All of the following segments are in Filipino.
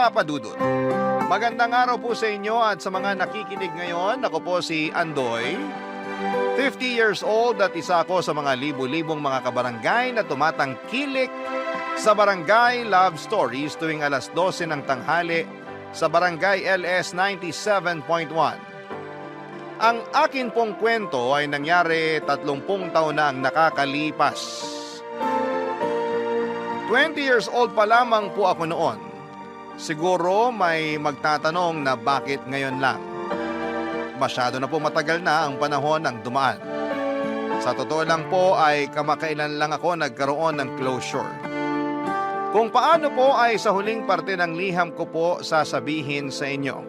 Papadudod. Magandang araw po sa inyo at sa mga nakikinig ngayon. Ako po si Andoy, 50 years old at isa ako sa mga libu-libong mga kabarangay na tumatangkilik sa Barangay Love Stories tuwing alas 12 ng tanghali sa Barangay LS 97.1. Ang akin pong kwento ay nangyari 30 taon na ang nakakalipas. 20 years old pa lamang po ako noon. Siguro may magtatanong na bakit ngayon lang. Masyado na po matagal na ang panahon ng dumaan. Sa totoo lang po ay kamakailan lang ako nagkaroon ng closure. Kung paano po ay sa huling parte ng liham ko po sasabihin sa inyo.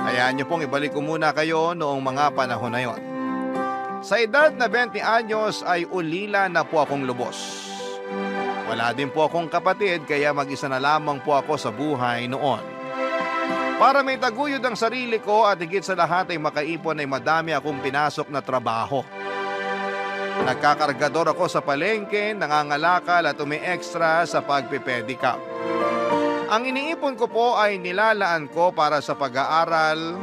Hayaan niyo pong ibalik ko muna kayo noong mga panahon na yon. Sa edad na 20 anyos ay ulila na po akong lubos. Wala din po akong kapatid kaya mag-isa na lamang po ako sa buhay noon. Para may taguyod ang sarili ko at higit sa lahat ay makaipon ay madami akong pinasok na trabaho. Nagkakargador ako sa palengke, nangangalakal at umi-extra sa pagpipedicab. Ang iniipon ko po ay nilalaan ko para sa pag-aaral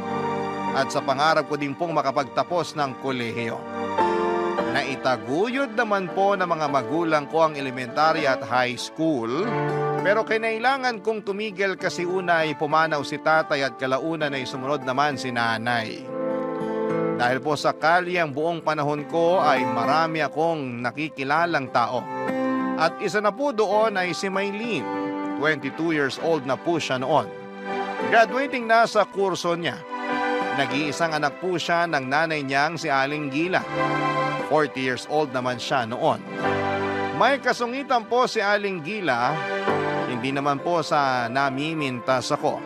at sa pangarap ko din pong makapagtapos ng kolehiyo. Naitaguyod naman po ng mga magulang ko ang elementary at high school, pero kinailangan kong tumigil kasi una ay pumanaw si tatay at kalaunan ay sumunod naman si nanay. Dahil po sa kalyang buong panahon ko ay marami akong nakikilalang tao. At isa na po doon ay si Maylene, 22 years old na po siya noon. Graduating na sa kurso niya. Nag-iisang anak po siya ng nanay niyang si Aling Gila. 40 years old naman siya noon. May kasungitan po si Aling Gila, hindi naman po sa namimintas ako.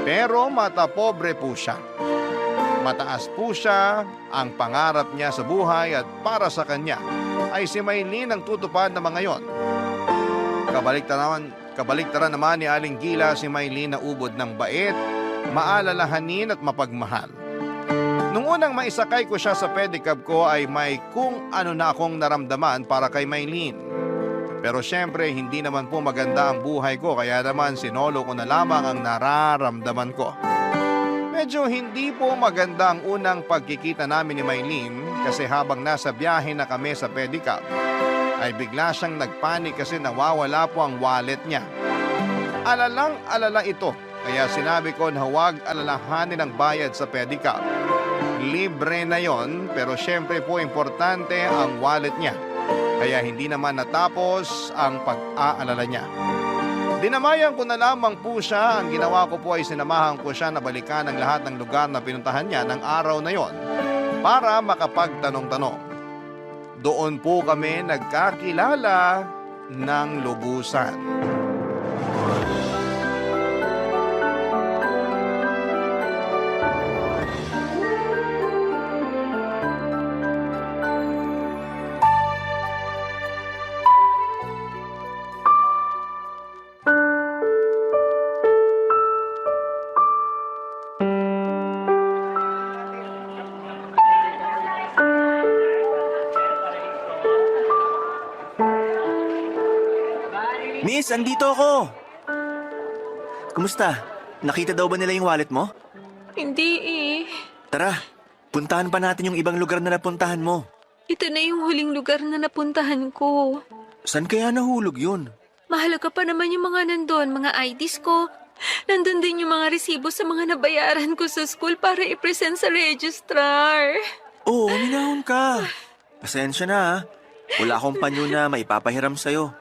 Pero mata pobre po siya. Mataas po siya, ang pangarap niya sa buhay at para sa kanya ay si Maylene ang tutupad na mga yon. Kabaliktaran naman ni Aling Gila si Maylene na ubod ng bait, maalalahanin at mapagmahal. Nung unang maisakay ko siya sa pedicab ko ay may kung ano na akong naramdaman para kay Maylene. Pero syempre hindi naman po maganda ang buhay ko kaya naman sinolo ko na lamang ang nararamdaman ko. Medyo hindi po maganda ang unang pagkikita namin ni Maylene kasi habang nasa biyahe na kami sa pedicab ay bigla siyang nagpanik kasi nawawala po ang wallet niya. Alalang-alala ito kaya sinabi ko na huwag alalahanin ang bayad sa pedicab. Libre na yon pero syempre po importante ang wallet niya. Kaya hindi naman natapos ang pag-aalala niya. Dinamayan ko na lamang po siya. Ang ginawa ko po ay sinamahan ko siya na balikan ang lahat ng lugar na pinuntahan niya ng araw na yon para makapagtanong-tanong. Doon po kami nagkakilala ng lubusan. Miss, andito ako! Kumusta? Nakita daw ba nila yung wallet mo? Hindi eh. Tara, puntahan pa natin yung ibang lugar na napuntahan mo. Ito na yung huling lugar na napuntahan ko. Saan kaya nahulog yun? Mahalaga pa naman yung mga nandun, mga IDs ko. Nandun din yung mga resibo sa mga nabayaran ko sa school para i-present sa registrar. Oo, minahon ka. Pasensya na ha. Wala akong panyo na maipapahiram sa'yo.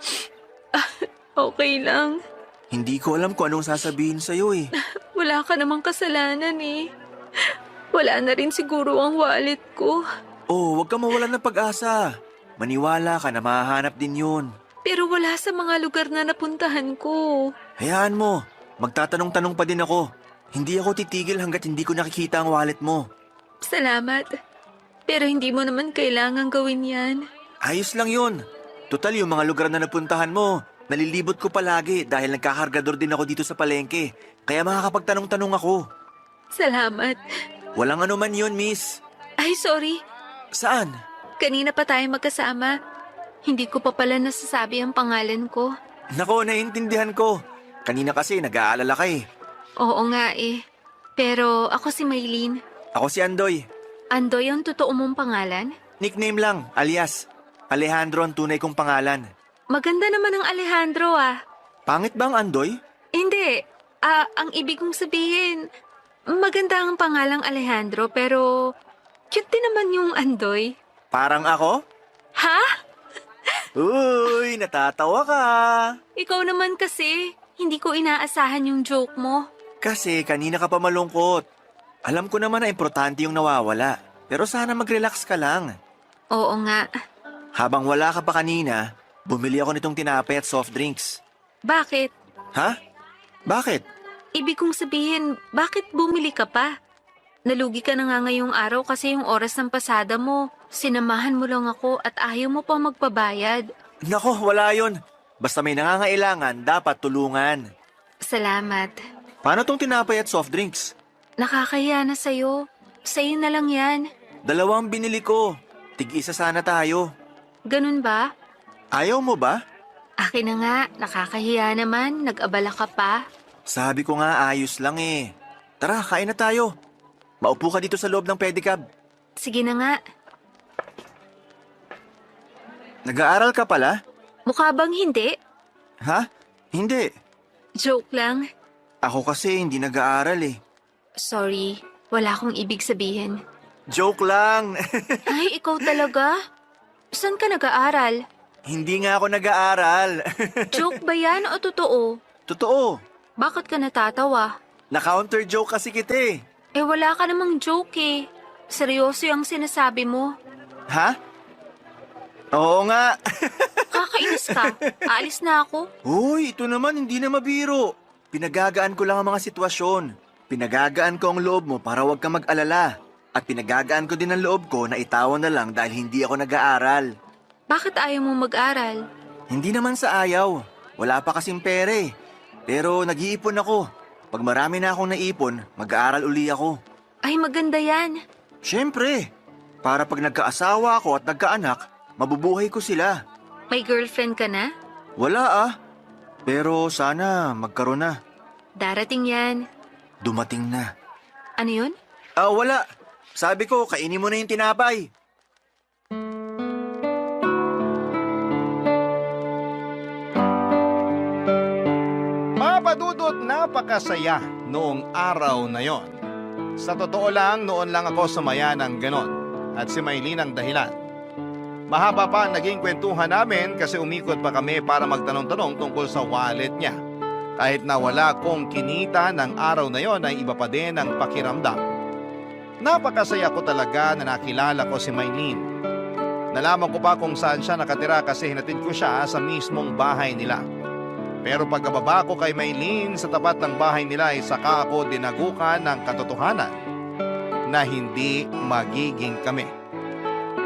Okay lang. Hindi ko alam kung anong sasabihin sa'yo eh. Wala ka namang kasalanan eh. Wala na rin siguro ang wallet ko. Oh, huwag ka mawalan ng pag-asa. Maniwala ka na mahahanap din yun. Pero wala sa mga lugar na napuntahan ko. Hayaan mo, magtatanong-tanong pa din ako. Hindi ako titigil hanggat hindi ko nakikita ang wallet mo. Salamat. Pero hindi mo naman kailangang gawin yan. Ayos lang yun. Total yung mga lugar na napuntahan mo, nalilibot ko palagi dahil nagkakargador din ako dito sa palengke. Kaya makakapagtanong-tanong ako. Salamat. Walang anuman yun, miss. Ay, sorry. Saan? Kanina pa tayo magkasama. Hindi ko pa pala nasasabi ang pangalan ko. Nako, naiintindihan ko. Kanina kasi nag-aalala ka eh. Oo nga eh. Pero ako si Maylene. Ako si Andoy. Andoy ang totoo mong pangalan? Nickname lang, alias. Alejandro ang tunay kong pangalan. Maganda naman ang Alejandro ah. Pangit ba ang Andoy? Hindi. Ang ibig kong sabihin, maganda ang pangalang Alejandro pero cute din naman yung Andoy. Parang ako? Ha? Uy, natatawa ka. Ikaw naman kasi, hindi ko inaasahan yung joke mo. Kasi kanina ka pa malungkot. Alam ko naman na importante yung nawawala. Pero sana mag-relax ka lang. Oo nga. Habang wala ka pa kanina, bumili ako nitong tinapay at soft drinks. Bakit? Ha? Bakit? Ibig kong sabihin, bakit bumili ka pa? Nalugi ka na nga ngayong araw kasi yung oras ng pasada mo. Sinamahan mo lang ako at ayaw mo pa magpabayad. Nako, wala yon. Basta may nangangailangan, dapat tulungan. Salamat. Paano tong tinapay at soft drinks? Nakakahiya na sa'yo. Sa'yo na lang yan. 2 binili ko. Tig-isa sana tayo. Ganun ba? Ayaw mo ba? Akin na nga, nakakahiya naman. Nag-abala ka pa. Sabi ko nga ayos lang eh. Tara, kain na tayo. Maupo ka dito sa loob ng pedicab. Sige na nga. Nag-aaral ka pala? Mukha bang hindi? Ha? Hindi. Joke lang. Ako kasi hindi nag-aaral eh. Sorry, wala akong ibig sabihin. Joke lang. Ay, ikaw talaga? Saan ka nag-aaral? Hindi nga ako nag-aaral. Joke ba yan o totoo? Totoo. Bakit ka natatawa? Na-counter joke kasi kita eh. Eh wala ka namang joke eh. Seryoso yung sinasabi mo. Ha? Oo nga. Kakainis ka. Aalis na ako. Uy, ito naman hindi na mabiro. Pinagagaan ko lang ang mga sitwasyon. Pinagagaan ko ang loob mo para huwag ka mag-alala. At pinagagaan ko din ang loob ko na itawan na lang dahil hindi ako nag-aaral. Bakit ayaw mo mag-aral? Hindi naman sa ayaw. Wala pa kasing pere. Pero nag-iipon ako. Pag marami na akong naipon, mag-aaral uli ako. Ay, maganda yan. Siyempre, para pag nagkaasawa ako at nagkaanak, mabubuhay ko sila. May girlfriend ka na? Wala ah. Pero sana magkaroon na. Darating yan. Dumating na. Ano yun? Wala. Sabi ko, kainin mo na yung tinapay. Papadudot, napakasaya noong araw na yon. Sa totoo lang, noon lang ako sumaya ng ganon. At si Maylene ang dahilan. Mahaba pa ang naging kwentuhan namin kasi umikot pa kami para magtanong-tanong tungkol sa wallet niya. Kahit na wala kong kinita ng araw na yon ay iba pa din ang pakiramdam. Napakasaya ko talaga na nakilala ko si Maylene. Nalaman ko pa kung saan siya nakatira kasi hinatid ko siya sa mismong bahay nila. Pero pagkababa ko kay Maylene sa tapat ng bahay nila ay saka ako dinagukan ng katotohanan na hindi magiging kami.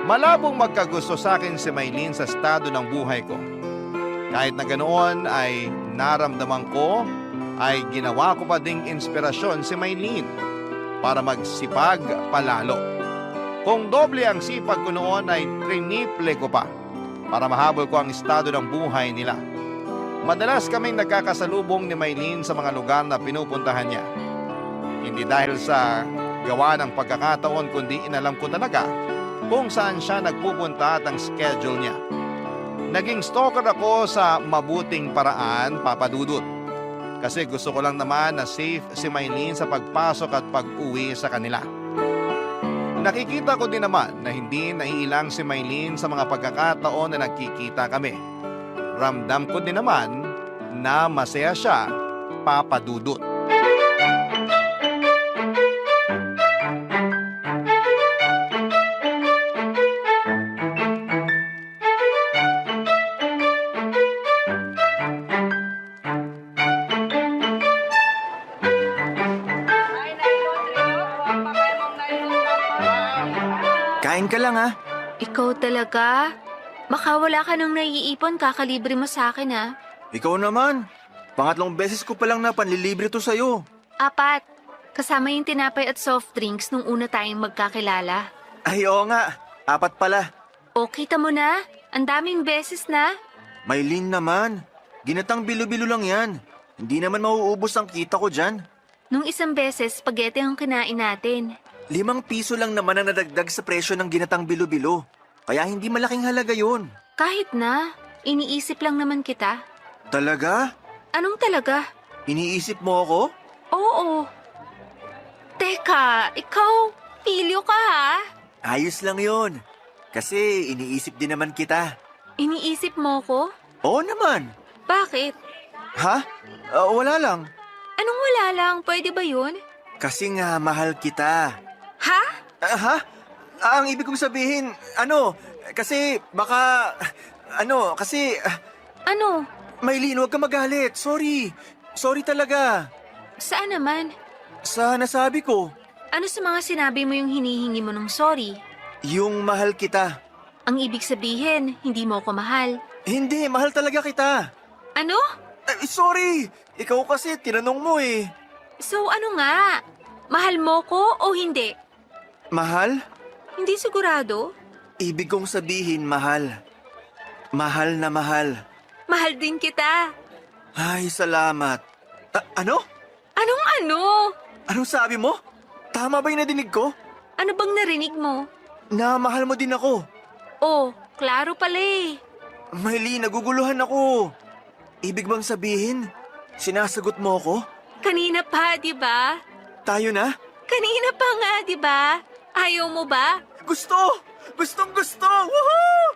Malabong magkagusto sa akin si Maylene sa estado ng buhay ko. Kahit na ganoon ay naramdaman ko ay ginawa ko pa ding inspirasyon si Maylene para magsipag palalo. Kung doble ang sipag ko noon ay triniple ko pa para mahabol ko ang estado ng buhay nila. Madalas kaming nagkakasalubong ni Maylene sa mga lugar na pinupuntahan niya. Hindi dahil sa gawa ng pagkakataon kundi inalam ko talaga kung saan siya nagpupunta at ang schedule niya. Naging stalker ako sa mabuting paraan, Papa Dudut. Kasi gusto ko lang naman na safe si Maylene sa pagpasok at pag-uwi sa kanila. Nakikita ko din naman na hindi naiilang si Maylene sa mga pagkakataon na nagkikita kami. Ramdam ko din naman na masaya siya, Papa Dudut. Kain ka lang ha. Ikaw talaga? Baka wala ka nang naiipon, kakalibre mo sa akin ha. Ikaw naman. Pangatlong beses ko palang napanlilibre to sa'yo. 4. Kasama yung tinapay at soft drinks nung una tayong magkakilala. Ay, oo nga. 4 pala. O, kita mo na? Ang daming beses na. Maylene naman. Ginatang bilo-bilo lang yan. Hindi naman mauubos ang kita ko dyan. Nung isang beses, spaghetti ang kinain natin. 5 piso lang naman ang nadagdag sa presyo ng ginatang bilo-bilo. Kaya hindi malaking halaga yun. Kahit na, iniisip lang naman kita. Talaga? Anong talaga? Iniisip mo ako? Oo. Teka, ikaw, pilyo ka ha? Ayos lang yon. Kasi iniisip din naman kita. Iniisip mo ko? Oo naman. Bakit? Ha? Wala lang. Anong wala lang? Pwede ba yun? Kasi nga mahal kita. Ha? Ha? Ang ibig kong sabihin, kasi baka, kasi, Ano? Maylin, huwag ka magalit. Sorry. Sorry talaga. Saan naman? Sa nasabi ko, Ano sa mga sinabi mo yung hinihingi mo ng sorry? yung mahal kita. Ang ibig sabihin, hindi mo ko mahal. Hindi, mahal talaga kita. Ano? Sorry. Ikaw kasi, tinanong mo eh. So ano nga? Mahal mo ko o hindi? Mahal? Hindi sigurado. Ibig kong sabihin, mahal. Mahal na mahal. Mahal din kita. Ay, salamat. Ano? Anong ano? Anong sabi mo? Tama ba yung nadinig ko? Ano bang narinig mo? Na mahal mo din ako. Oh, klaro pala eh. Maylin, naguguluhan ako. Ibig bang sabihin, sinasagot mo ako? Kanina pa, di ba? Tayo na? Kanina pa nga, di ba? Ayaw mo ba? Gusto! Gustong gusto! Woohoo!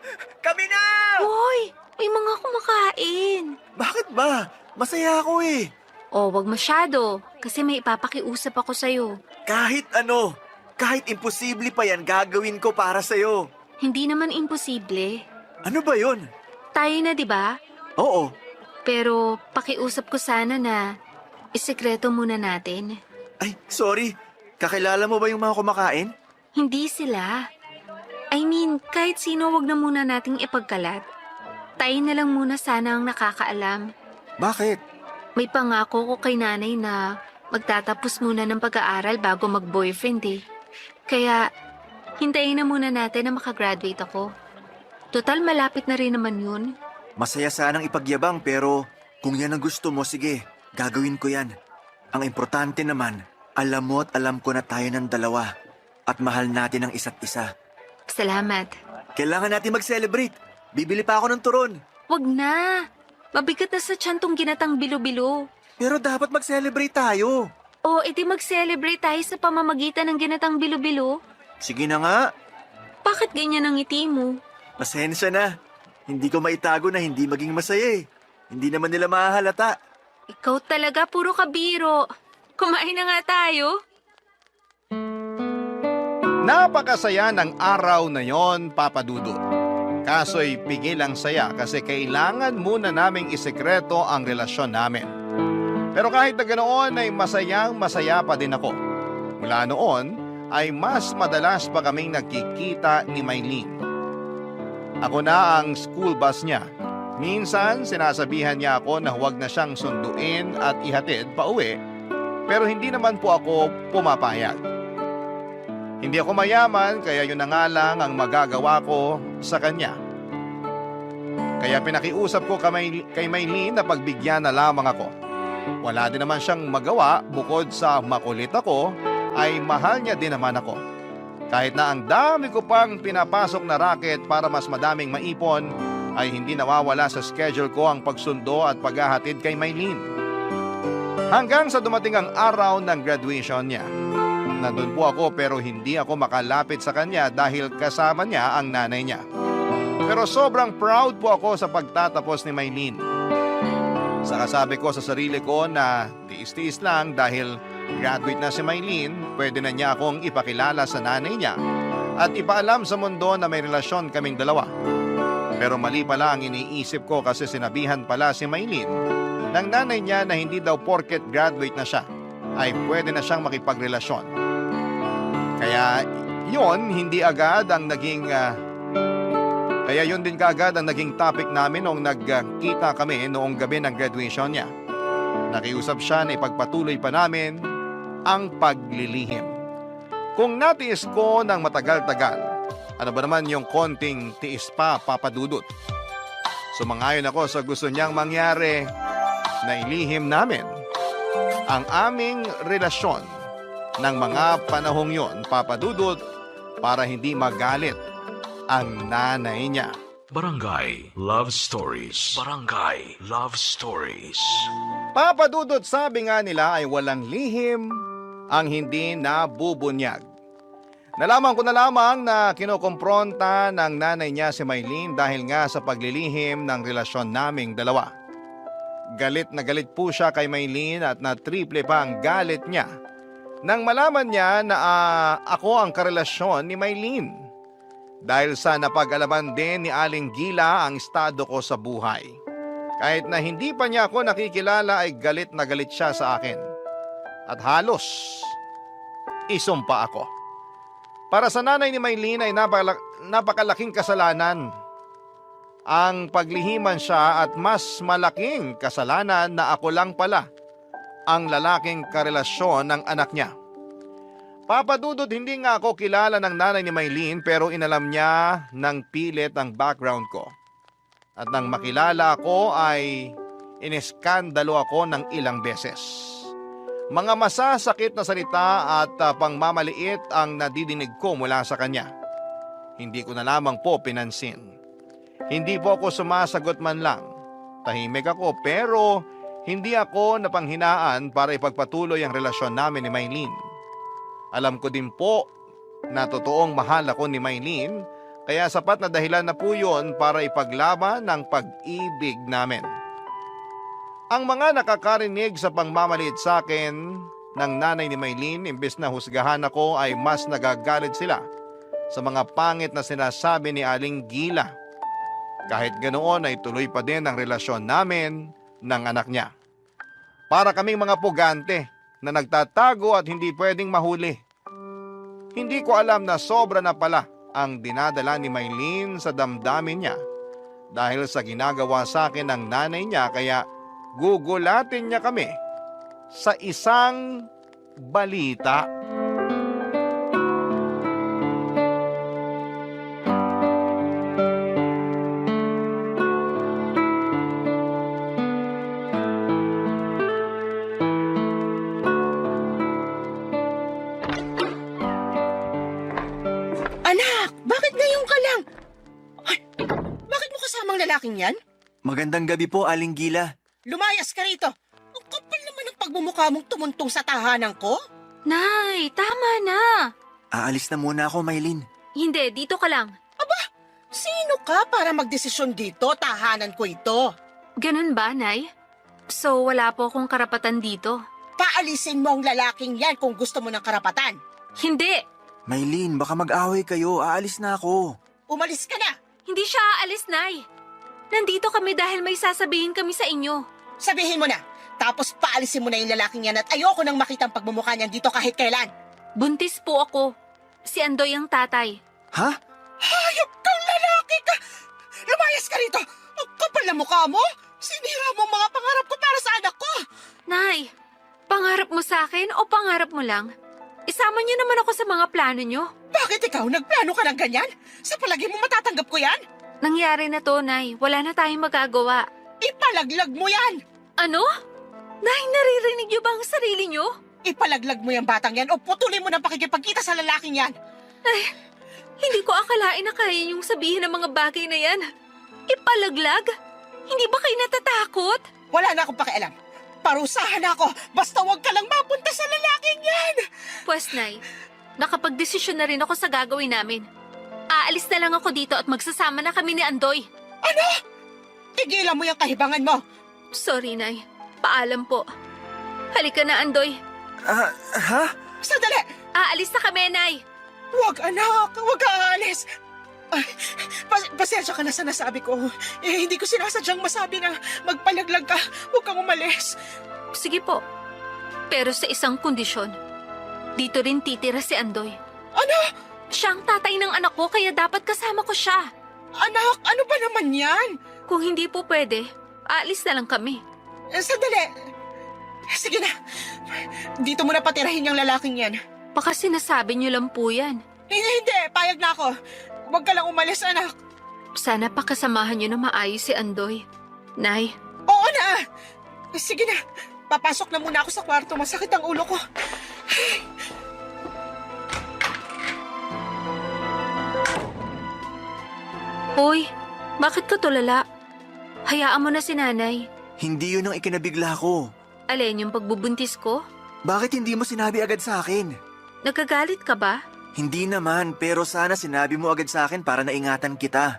Kami na! Hoy, may mga kumakain. Bakit ba? Masaya ako eh. Oh, wag masyado. Kasi may ipapakiusap ako sa'yo. Kahit ano, kahit imposible pa yan, gagawin ko para sa'yo. Hindi naman imposible. Ano ba yun? Tayo na, di ba? Oo. Pero pakiusap ko sana na isikreto muna natin. Ay, sorry. Kakilala mo ba yung mga kumakain? Hindi sila. I mean, kahit sino wag na muna nating ipagkalat. Tayo na lang muna sana ang nakakaalam. Bakit? May pangako ko kay nanay na magtatapos muna ng pag-aaral bago mag-boyfriend eh. Kaya, hintayin na muna natin na makagraduate ako. Total, malapit na rin naman yun. Masaya sanang ipagyabang pero kung yan ang gusto mo, sige, gagawin ko yan. Ang importante naman, alam mo at alam ko na tayo ng dalawa at mahal natin ang isa't isa. Salamat. Kailangan natin mag-celebrate. Bibili pa ako ng turon. Wag na. Mabigat na sa tiyan tong ginatang bilo-bilo. Pero dapat mag-celebrate tayo. O, edi mag-celebrate tayo sa pamamagitan ng ginatang bilo-bilo. Sige na nga. Bakit ganyan ang ngiti mo? Pasensya na. Hindi ko maitago na hindi maging masaya eh. Hindi naman nila mahahalata. Ikaw talaga puro kabiro. Kumain na nga tayo. Napakasaya ng araw na yon, Papa Dudut. Kaso'y pigil ang saya kasi kailangan muna naming isekreto ang relasyon namin. Pero kahit na ganoon ay masayang masaya pa din ako. Mula noon ay mas madalas pa kaming nagkikita ni Maylin. Ako na ang school bus niya. Minsan sinasabihan niya ako na huwag na siyang sunduin at ihatid pa uwi, pero hindi naman po ako pumapayag. Hindi ako mayaman kaya yun na nga lang ang magagawa ko sa kanya. Kaya pinakiusap ko kay Maylin na pagbigyan na lamang ako. Wala din naman siyang magawa bukod sa makulit ako ay mahal niya din naman ako. Kahit na ang dami ko pang pinapasok na racket para mas madaming maipon ay hindi nawawala sa schedule ko ang pagsundo at paghahatid kay Maylin. Hanggang sa dumating ang araw ng graduation niya. Nandun po ako pero hindi ako makalapit sa kanya dahil kasama niya ang nanay niya. Pero sobrang proud po ako sa pagtatapos ni Maylin. Saka sabi ko sa sarili ko na tiis-tiis lang dahil graduate na si Maylin, pwede na niya akong ipakilala sa nanay niya at ipaalam sa mundo na may relasyon kaming dalawa. Pero mali pala ang iniisip ko kasi sinabihan pala si Maylin ng nanay niya na hindi daw porket graduate na siya ay pwede na siyang makipagrelasyon. Kaya yun din kaagad ang naging topic namin noong nagkita kami noong gabi ng graduation niya. Nakiusap siya na ipagpatuloy pa namin ang paglilihim. Kung natiis ko ng matagal-tagal, ano ba naman yung konting tiis pa, Papa Dudut? Sumangayon ako sa gusto niyang mangyari na ilihim namin ang aming relasyon ng mga panahong yon, Papa Dudut, para hindi magalit ang nanay niya. Barangay Love Stories. Barangay Love Stories. Papa Dudut, sabi nga nila ay walang lihim ang hindi nabubunyag. Nalaman ko na lamang na kinukumpronta ng nanay niya si Maylene dahil nga sa paglilihim ng relasyon naming dalawa. Galit na galit po siya kay Maylene at na triple pa ang galit niya nang malaman niya na ako ang karelasyon ni Maylene. Dahil sa napag-alaman din ni Aling Gila ang estado ko sa buhay. Kahit na hindi pa niya ako nakikilala ay galit na galit siya sa akin. At halos isumpa ako. Para sa nanay ni Maylene ay napakalaking kasalanan ang paglihiman siya at mas malaking kasalanan na ako lang pala ang lalaking karelasyon ng anak niya. Papa Dudut, hindi nga ako kilala ng nanay ni Maylene pero inalam niya ng pilit ang background ko. At nang makilala ako ay iniskandalo ako ng ilang beses. Mga masasakit na salita at pangmamaliit ang nadidinig ko mula sa kanya. Hindi ko na lamang po pinansin. Hindi po ako sumasagot man lang. Tahimik ako pero hindi ako napanghinaan para ipagpatuloy ang relasyon namin ni Maylene. Alam ko din po na totoong mahal ako ni Maylene kaya sapat na dahilan na po yun para ipaglaban ang pag-ibig namin. Ang mga nakakarinig sa pangmamaliit sa akin ng nanay ni Maylene, imbes na husgahan ako ay mas nagagalit sila sa mga pangit na sinasabi ni Aling Gila. Kahit ganoon ay tuloy pa din ang relasyon namin ng anak niya. Para kaming mga pugante na nagtatago at hindi pwedeng mahuli. Hindi ko alam na sobra na pala ang dinadala ni Maylene sa damdamin niya dahil sa ginagawa sa akin ng nanay niya kaya gugulatin niya kami sa isang balita. Anak, bakit ngayon ka lang? Ay, bakit mo kasamang lalaking yan? Magandang gabi po, Aling Gila. Lumayas ka rito. Ang kapal naman ng pagmumukha mong tumuntong sa tahanan ko. Nay, tama na. Aalis na muna ako, Maylene. Hindi, dito ka lang. Sino ka para magdesisyon dito? Tahanan ko ito. Ganun ba, Nay? So, wala po akong karapatan dito? Paalisin mo ang lalaking yan kung gusto mo ng karapatan. Hindi! Maylene, baka mag-away kayo. Aalis na ako. Umalis ka na. Hindi siya aalis, Nay. Nandito kami dahil may sasabihin kami sa inyo. Sabihin mo na. Tapos paalisin mo na yung lalaking yan at ayoko nang makita ang pagmumukha niyan dito kahit kailan. Buntis po ako. Si Andoy ang tatay. Ha? Hayop kang lalaki ka! Lumayas ka rito! Ang kapal na mukha mo! Sinira mo ang mga pangarap ko para sa anak ko! Nay, pangarap mo sa akin o pangarap mo lang? Isama niyo naman ako sa mga plano niyo. Bakit ikaw nagplano ka ng ganyan? Sa palagi mo matatanggap ko yan? Nangyari na to, Nay. Wala na tayong magagawa. Ipalaglag mo yan! Ano? Nay, naririnig niyo ba ang sarili niyo? Ipalaglag mo yung batang yan o putulin mo ng pakikipagkita sa lalaking yan! Hindi ko akalain na kaya niyong sabihin ang mga bagay na yan. Ipalaglag? Hindi ba kayo natatakot? Wala na akong pakialam. Parusahan ako, basta huwag ka lang mapunta sa lalaking yan! Pwes, Nay, nakapagdesisyon na rin ako sa gagawin namin. Aalis na lang ako dito at magsasama na kami ni Andoy. Ano? Tigilan mo yung kahibangan mo! Sorry, Nay. Paalam po. Halika na, Andoy. Ha? Sandali! Aalis na kami, Nay. Huwag anak, huwag ka aalis! Ay, pasensya ka na sa nasabi ko. Hindi ko sinasadyang masabi na magpalaglag ka. Huwag kang umalis. Sige po. Pero sa isang kondisyon. Dito rin titira si Andoy. Ano? Siya ang tatay ng anak ko kaya dapat kasama ko siya. Anak, ano ba naman yan? Kung hindi po pwede, aalis na lang kami. Sandali. Sige na. Dito mo na patirahin yung lalaking yan. Baka sinasabi niyo lang po yan. Hindi. Payag na ako. Huwag ka lang umalis, anak. Sana pakasamahan niyo na maayos si Andoy. Nay, Oo na. Sige na, papasok na muna ako sa kwarto. Masakit ang ulo ko. Hoy, bakit ka tulala? Hayaan mo na si nanay. Hindi yun ang ikinabigla ko. Alin yung pagbubuntis ko? Bakit hindi mo sinabi agad sa akin? Nagkagalit ka ba? Hindi naman, pero sana sinabi mo agad sa akin para naingatan kita.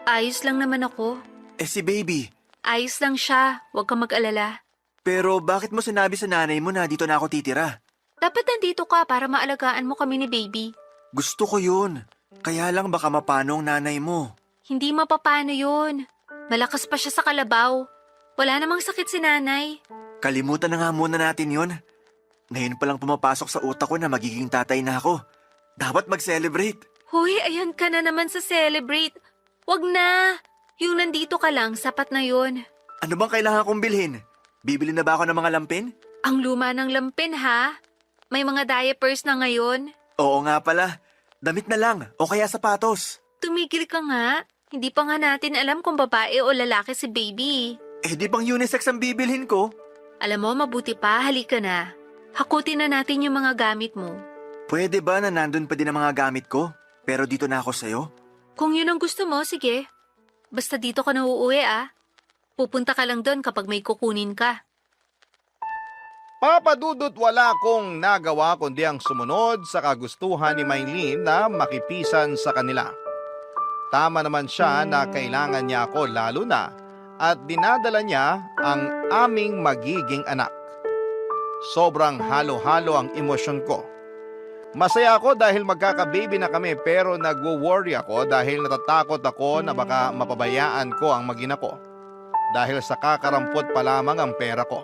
Ayos lang naman ako. Si baby. Ayos lang siya, huwag kang mag-alala. Pero bakit mo sinabi sa nanay mo na dito na ako titira? Dapat nandito ka para maalagaan mo kami ni baby. Gusto ko yun. Kaya lang baka mapano ang nanay mo. Hindi mapapano yun. Malakas pa siya sa kalabaw. Wala namang sakit si nanay. Kalimutan na nga muna natin yun. Ngayon palang pumapasok sa utak ko na magiging tatay na ako. Dapat mag-celebrate. Hoy, ayan ka na naman sa celebrate. Wag na. Yung nandito ka lang, sapat na yun. Ano bang kailangan kong bilhin? Bibili na ba ako ng mga lampin? Ang luma ng lampin, ha? May mga diapers na ngayon. Oo nga pala. Damit na lang o kaya sapatos. Tumigil ka nga. Hindi pa nga natin alam kung babae o lalaki si baby. Di pang unisex ang bibilhin ko. Alam mo, mabuti pa, halika na. Hakutin na natin yung mga gamit mo. Pwede ba na nandun pa din ang mga gamit ko? Pero dito na ako sa'yo? Kung yun ang gusto mo, sige. Basta dito ka na uuwi, ah. Pupunta ka lang doon kapag may kukunin ka. Papadudot wala akong nagawa kundi ang sumunod sa kagustuhan ni Maylene na makipisan sa kanila. Tama naman siya na kailangan niya ako lalo na at dinadala niya ang aming magiging anak. Sobrang halo-halo ang emosyon ko. Masaya ako dahil magkaka-baby na kami pero nagwo-worry ako dahil natatakot ako na baka mapabayaan ko ang mag-ina ko. Dahil sa kakarampot pa lamang ang pera ko.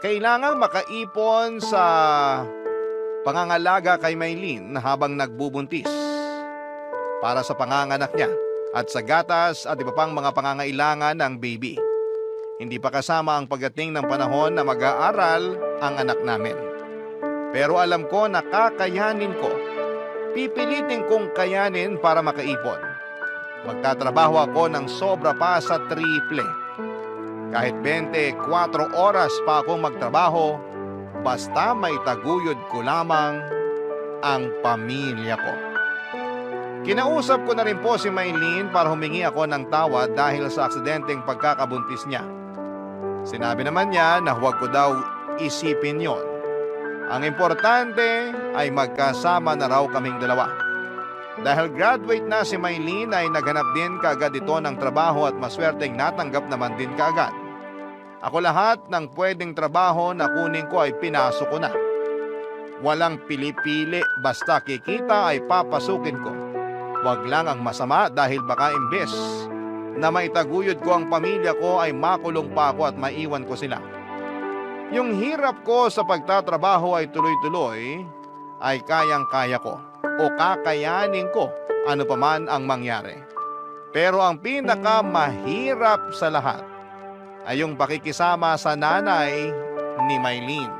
Kailangang makaipon sa pangangalaga kay Maylene habang nagbubuntis. Para sa panganganak niya at sa gatas at iba pang mga pangangailangan ng baby. Hindi pa kasama ang pagdating ng panahon na mag-aaral ang anak namin. Pero alam ko na kakayanin ko. Pipilitin kong kayanin para makaipon. Magtatrabaho ako ng sobra pa sa triple. Kahit 24 oras pa akong magtrabaho, basta may taguyod ko lamang ang pamilya ko. Kinausap ko na rin po si Maylene para humingi ako ng tawad dahil sa aksidenteng pagkakabuntis niya. Sinabi naman niya na huwag ko daw isipin yon. Ang importante ay magkasama na raw kaming dalawa. Dahil graduate na si Maylene ay naghanap din kaagad ito ng trabaho at maswerteng natanggap naman din kaagad. Ako lahat ng pwedeng trabaho na kunin ko ay pinasok ko na. Walang pili-pili, basta kikita ay papasukin ko. Wag lang ang masama dahil baka imbes na maitaguyod ko ang pamilya ko ay makulong pa ako at maiwan ko sila. Yung hirap ko sa pagtatrabaho ay tuloy-tuloy ay kayang-kaya ko o kakayanin ko ano paman ang mangyari. Pero ang pinakamahirap sa lahat ay yung pakikisama sa nanay ni Maylene.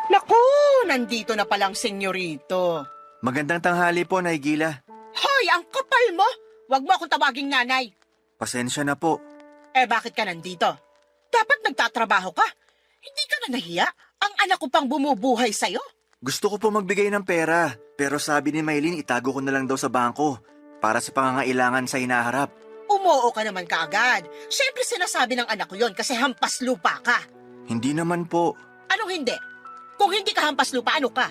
Naku, nandito na palang senyorito. Magandang tanghali po, Nay Gila. Hoy, ang kapal mo! Huwag mo akong tawaging nanay. Pasensya na po. Bakit ka nandito? Dapat nagtatrabaho ka. Hindi ka na nahiya? Ang anak ko pang bumubuhay sa'yo. Gusto ko po magbigay ng pera, pero sabi ni Maylene itago ko na lang daw sa bangko para sa pangangailangan sa hinaharap. Umuo ka naman kaagad. Siyempre sinasabi ng anak ko yon kasi hampas lupa ka. Hindi naman po. Anong hindi? Kung hindi ka hampas lupa, ano ka?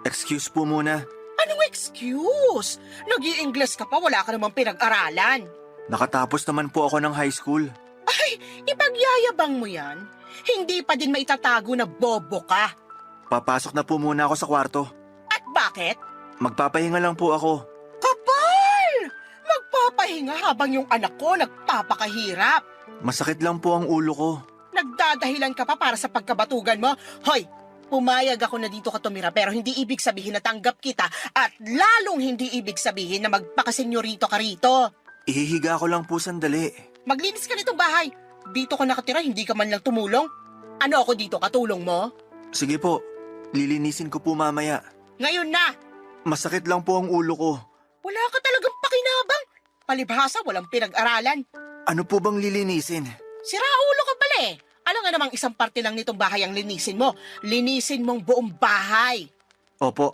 Excuse po muna. Anong excuse? Nag-i-Ingles ka pa, wala ka namang pinag-aralan. Nakatapos naman po ako ng high school. Ay, ipagyayabang mo yan. Hindi pa din maitatago na bobo ka. Papasok na po muna ako sa kwarto. At bakit? Magpapahinga lang po ako. Kapal! Magpapahinga habang yung anak ko nagpapakahirap. Masakit lang po ang ulo ko. Nagdadahilan ka pa para sa pagkabatugan mo. Hoy, Pumayag ako na dito ka tumira pero hindi ibig sabihin na tanggap kita at lalong hindi ibig sabihin na magpakasenyorito ka rito. Ihihiga ko lang po sandali. Maglinis ka nitong bahay. Dito ka nakatira, hindi ka man lang tumulong. Ano ako dito, katulong mo? Sige po, lilinisin ko po mamaya. Ngayon na! Masakit lang po ang ulo ko. Wala ka talagang pakinabang. Palibhasa, walang pinag-aralan. Ano po bang lilinisin? Sira ulo ka pala eh. Alam nga namang isang parte lang nitong bahay ang linisin mo. Linisin mong buong bahay. Opo,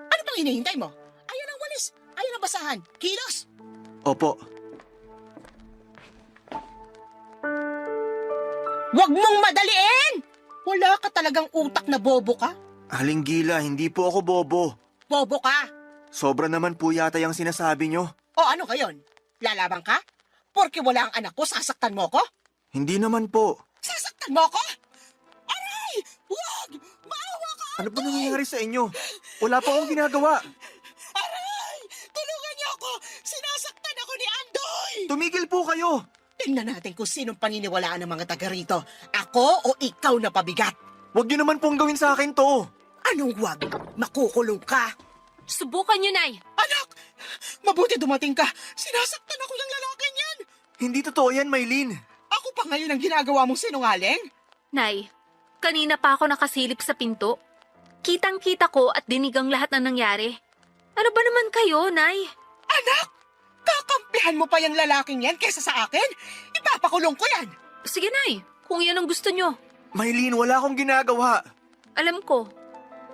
Ano pang hinihintay mo? Ayan ang walis. Ayan ang basahan. Kilos. opo. Huwag mong madaliin! Wala ka talagang utak na bobo ka. Aling Gila, hindi po ako bobo. Bobo ka. Sobra naman po yata yung sinasabi nyo. O ano kayon? Lalabang ka? Porke wala ang anak ko, sasaktan mo ko? Hindi naman po. Sasaktan mo ko? Aray! Huwag! Maawa ka! Ano ba nangyayari sa inyo? Wala pa akong ginagawa. Aray! Tulungan niyo ako! Sinasaktan ako ni Andoy! Tumigil po kayo. Tingnan natin kung sinong paniniwalaan ng mga taga rito. Ako o ikaw na pabigat? Huwag nyo naman pong gawin sa akin to. Anong wag? Makukulong ka. Subukan nyo, Nay. Anak! Mabuti dumating ka. Sinasaktan ako ng lalaking yan. Hindi totoo yan, Maylin. Ako pa ngayon ang ginagawa mong sinungaling? Nay, kanina pa ako nakasilip sa pinto. Kitang-kita ko at dinig ang lahat ng nangyari. Ano ba naman kayo, Nay? Anak! Kakampihan mo pa yung lalaking yan kesa sa akin? Ipapakulong ko yan. Sige, Nay. Kung yan ang gusto nyo. Maylin, wala akong ginagawa. Alam ko.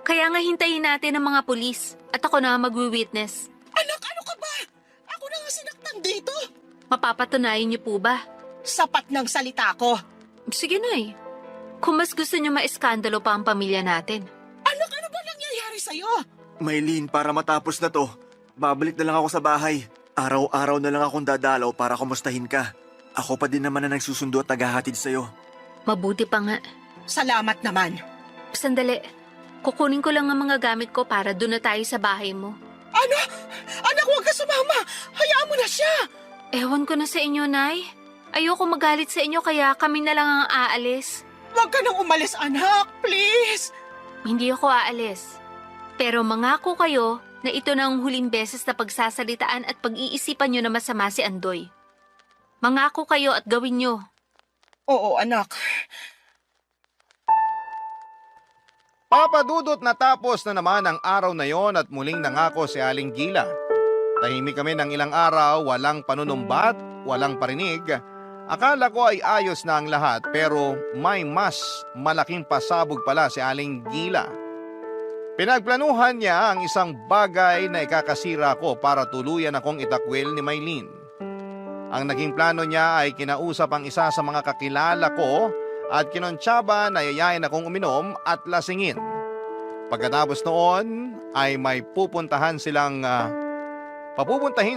Kaya nga hintayin natin ang mga pulis at ako na magwi-witness. Anak, ano ka ba? Ako na nga sinaktan dito. Mapapatunayan niyo po ba? Sapat ng salita ko. Sige, Nay. Kung mas gusto niyo maiskandalo pa ang pamilya natin. Anak, ano ba nangyayari sa'yo? Maylin, para matapos na to, babalik na lang ako sa bahay. Araw-araw na lang akong dadalaw para kumustahin ka. Ako pa din naman na nagsusundo at naghahatid sa'yo. Mabuti pa nga. Salamat naman. Sandali. Kukunin ko lang ang mga gamit ko para doon na tayo sa bahay mo. Ano? Anak, huwag ka sumama. Hayaan mo na siya. Ewan ko na sa inyo, Nay. Ayoko magalit sa inyo kaya kami na lang ang aalis. Huwag ka nang umalis, anak. Please. Hindi ako aalis. Pero mangako kayo na ito na ang huling beses na pagsasalitaan at pag-iisipan nyo na masama si Andoy. Mangako kayo at gawin nyo. Oo, anak. Papadudot natapos na naman ang araw na yon at muling nangako si Aling Gila. Tahimik kami ng ilang araw, walang panunumbat, walang parinig. Akala ko ay ayos na ang lahat pero may mas malaking pasabog pala si Aling Gila. Pinagplanuhan niya ang isang bagay na ikakasira ko para tuluyan akong itakwil ni Maylin. Ang naging plano niya ay kinausap ang isa sa mga kakilala ko at kinontsaba na yayain akong uminom at lasingin. Pagkatapos noon ay may papupuntahin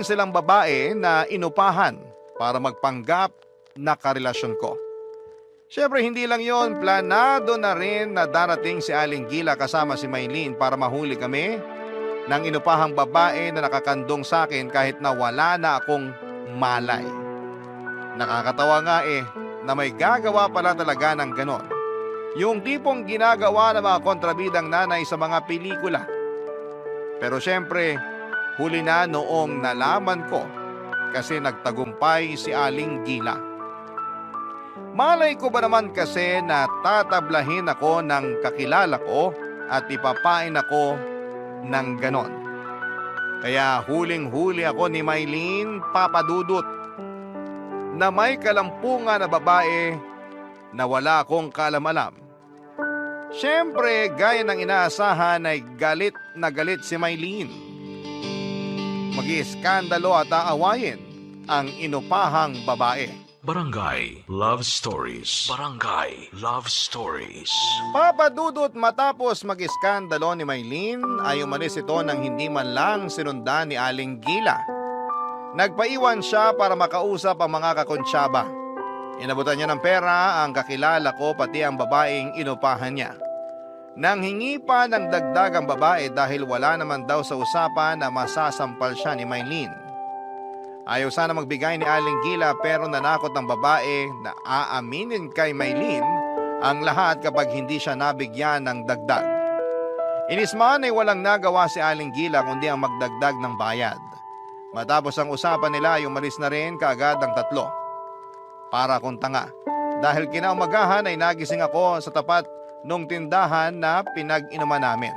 silang babae na inupahan para magpanggap na karelasyon ko. Siyempre hindi lang yon, planado na rin na darating si Aling Gila kasama si Maylin para mahuli kami ng inupahang babae na nakakandong sa akin kahit na wala na akong malay. Nakakatawa nga na may gagawa pala talaga ng ganon. Yung tipong ginagawa ng mga kontrabidang nanay sa mga pelikula. Pero syempre, huli na noong nalaman ko kasi nagtagumpay si Aling Gila. Malay ko ba naman kasi na tatablahin ako ng kakilala ko at ipapain ako ng ganon. Kaya huling-huli ako ni Maylin, papadudot, na may kalampungan na babae na wala akong kaalam-alam. Siyempre, gaya ng inaasahan ay galit na galit si Maylin. Mag-iiskandalo at aawayin ang inupahang babae. Barangay Love Stories. Barangay Love Stories. Papadudot matapos mag-iskandalo ni Maylin ay umalis ito nang hindi man lang sinundan ni Aling Gila. Nagpaiwan siya para makausap ang mga kakonsyaba. Inabutan niya ng pera ang kakilala ko pati ang babaeng inupahan niya. Nang hingi pa ng dagdag ang babae dahil wala naman daw sa usapan na masasampal siya ni Maylin. Ayaw sana magbigay ni Aling Gila pero nanakot ng babae na aaminin kay Maylin Ang lahat kapag hindi siya nabigyan ng dagdag. Inisman ay walang nagawa si Aling Gila kundi ang magdagdag ng bayad. Matapos ang usapan nila ay umalis na rin kaagad ang tatlo. Para akong tanga. Dahil kinaumagahan ay nagising ako sa tapat nung tindahan na pinag-inuman namin.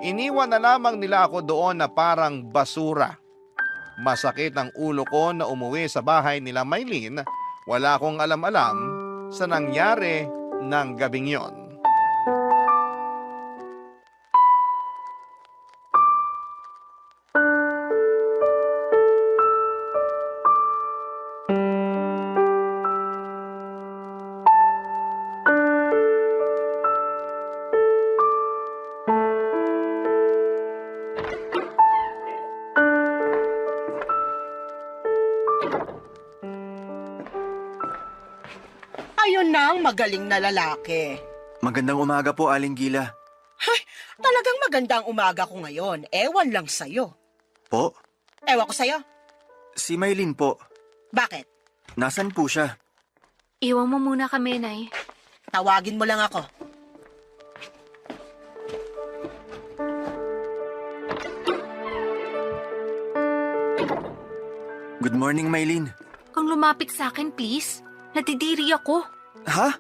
Iniwan na lamang nila ako doon na parang basura. Masakit ang ulo ko na umuwi sa bahay nila Maylin. Wala akong alam-alam sa nangyari ng gabing yon. Ayun na ang magaling na lalaki. Magandang umaga po, Aling Gila. Talagang magandang umaga ko ngayon. Ewan lang sa'yo. Po? Ewan ko sa'yo. Si Maylin po. Bakit? Nasaan po siya? Iwan mo muna kami, Nay. Tawagin mo lang ako. Good morning, Maylin. Kung lumapit sa akin, please. Natidiri ako. Ha?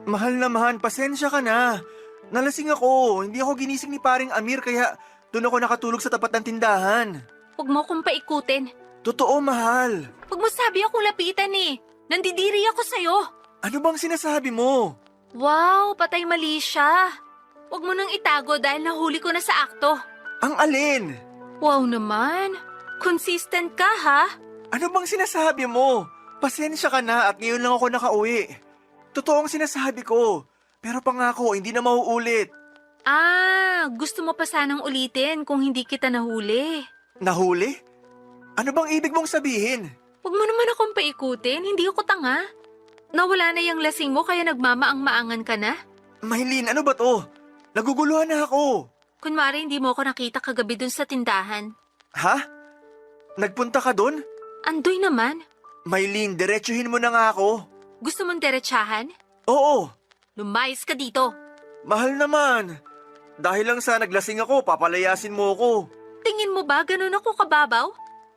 Mahal naman, pasensya ka na. Nalasing ako. Hindi ako ginising ni paring Amir kaya doon ako nakatulog sa tapat ng tindahan. Huwag mo akong paikutin. Totoo, mahal. Huwag mo sabi ako lapitan eh. Nandidiri ako sa'yo. Ano bang sinasabi mo? Wow, patay mali siya. Huwag mo nang itago dahil nahuli ko na sa akto. Ang alin? Wow naman. Consistent ka, ha? Ano bang sinasabi mo? Pasensya ka na at ngayon lang ako nakauwi. Totoo ang sinasabi ko. Pero pangako, hindi na mauulit. Gusto mo pa sanang ulitin kung hindi kita nahuli. Nahuli? Ano bang ibig mong sabihin? Huwag mo naman akong paikutin, hindi ako tanga. Nawala na yung lasing mo kaya nagmamaang-maangan ka na? Maylin, ano ba to? Naguguluhan na ako. Kunwari hindi mo ako nakita kagabi dun sa tindahan. Ha? Nagpunta ka dun? Andoy naman. Maylin, diretsuhin mo na nga ako. Gusto mong diretsahan? Oo, Lumayas ka dito. mahal naman. Dahil lang sa naglasing ako, papalayasin mo ako. Tingin mo ba ganun ako kababaw?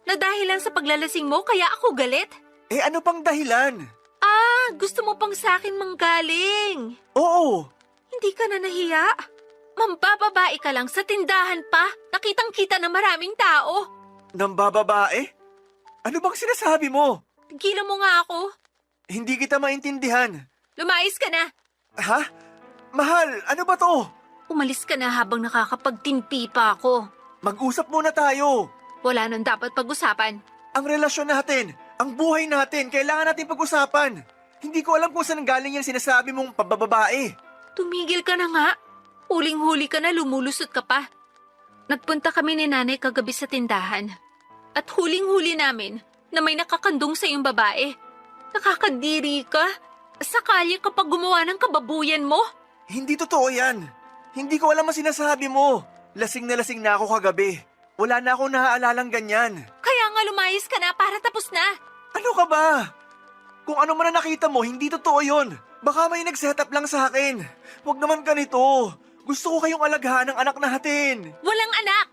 Na dahilan sa paglalasing mo kaya ako galit? Eh ano pang dahilan? Gusto mo pang sa akin manggaling. Oo, Hindi ka na nahiya? Mambababae ka lang sa tindahan pa. Nakitang-kita na maraming tao. nang bababae? Ano bang sinasabi mo? Tigilan mo nga ako. Hindi kita maintindihan. Lumayas ka na. Ha? Mahal, ano ba to? Umalis ka na habang nakakapagtimpi pa ako. Mag-usap muna tayo. Wala nang dapat pag-usapan. Ang relasyon natin, ang buhay natin, kailangan natin pag-usapan. Hindi ko alam kung saan galing yung sinasabi mong pabababae. Tumigil ka na nga. Huling-huli ka na, lumulusot ka pa. Nagpunta kami ni nanay kagabi sa tindahan. At huling-huli namin na may nakakandong sa iyong babae. Nakakadiri ka. Sakali kapag gumawa ng kababuyan mo. Hindi totoo yan. Hindi ko alam ang sinasabi mo. Lasing na ako kagabi. Wala na akong nahaalalang ganyan. Kaya nga lumayas ka na para tapos na. Ano ka ba? Kung ano man na nakita mo, hindi totoo yun. Baka may nag-setup lang sa akin. Huwag naman ganito. Gusto ko kayong alaghan ng anak natin. Walang anak.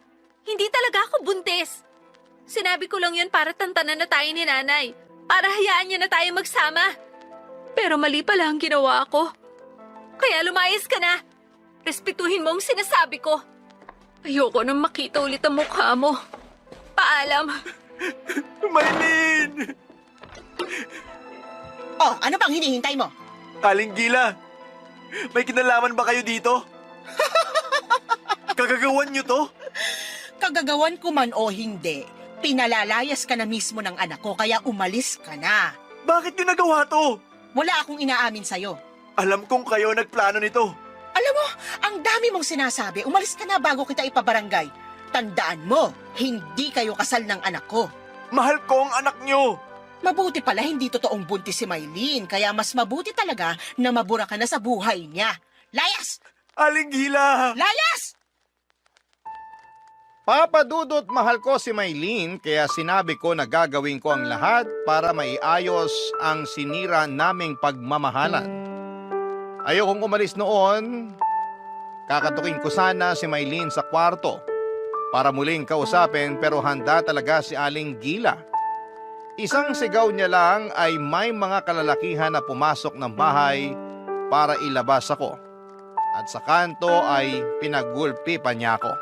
Hindi talaga ako buntis. Sinabi ko lang yun para tantanan na tayo ni nanay. Para hayaan niya na tayo magsama. Pero mali pala ang ginawa ko. Kaya lumayas ka na. Respetuhin mo ang sinasabi ko. Ayoko nang makita ulit ang mukha mo. Paalam. Maylin! Oh, ano bang hinihintay mo? Aling Gila, may kinalaman ba kayo dito? Kagagawan niyo to? Kagagawan ko man o hindi, pinalalayas ka na mismo ng anak ko kaya umalis ka na. Bakit niyo nagawa to? Wala akong inaamin sa'yo. Alam kong kayo nagplano nito. Alam mo, ang dami mong sinasabi, umalis ka na bago kita ipabarangay. Tandaan mo, hindi kayo kasal ng anak ko. Mahal ko ang anak niyo. Mabuti pala hindi totoong buntis si Maylin, kaya mas mabuti talaga na mabura ka na sa buhay niya. Layas! Aling Gila! Layas! Papa Dudut, mahal ko si Maylin kaya sinabi ko na gagawin ko ang lahat para maiayos ang sinira naming pagmamahalan. Ayokong umalis noon. Kakatukin ko sana si Maylene sa kwarto para muling kausapin pero handa talaga si Aling Gila. Isang sigaw niya lang ay may mga kalalakihan na pumasok ng bahay para ilabas ako. At sa kanto ay pinagulpi pa niya ako.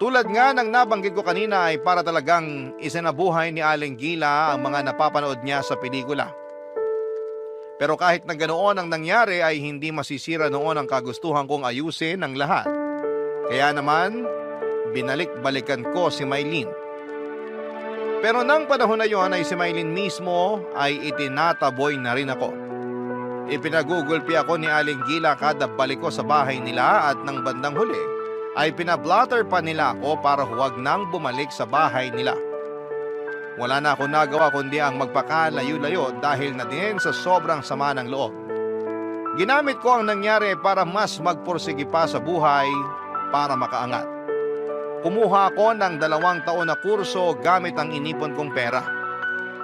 Tulad nga ng nabanggit ko kanina ay para talagang isinabuhay ni Aling Gila ang mga napapanood niya sa pelikula. Pero kahit na ganoon ang nangyari ay hindi masisira noon ang kagustuhan kong ayusin ang lahat. Kaya naman, binalik-balikan ko si Maylene. Pero nang panahon na yon ay si Maylene mismo ay itinataboy na rin ako. Ipinagugulpi ako ni Aling Gila kada balik ko sa bahay nila at nang bandang huli ay pinablatter pa nila ako para huwag nang bumalik sa bahay nila. Wala na ako nagawa kundi ang magpakalayo-layo dahil na din sa sobrang sama ng loob. Ginamit ko ang nangyari para mas magpursige pa sa buhay para makaangat. Kumuha ako ng 2 taon na kurso gamit ang inipon kong pera.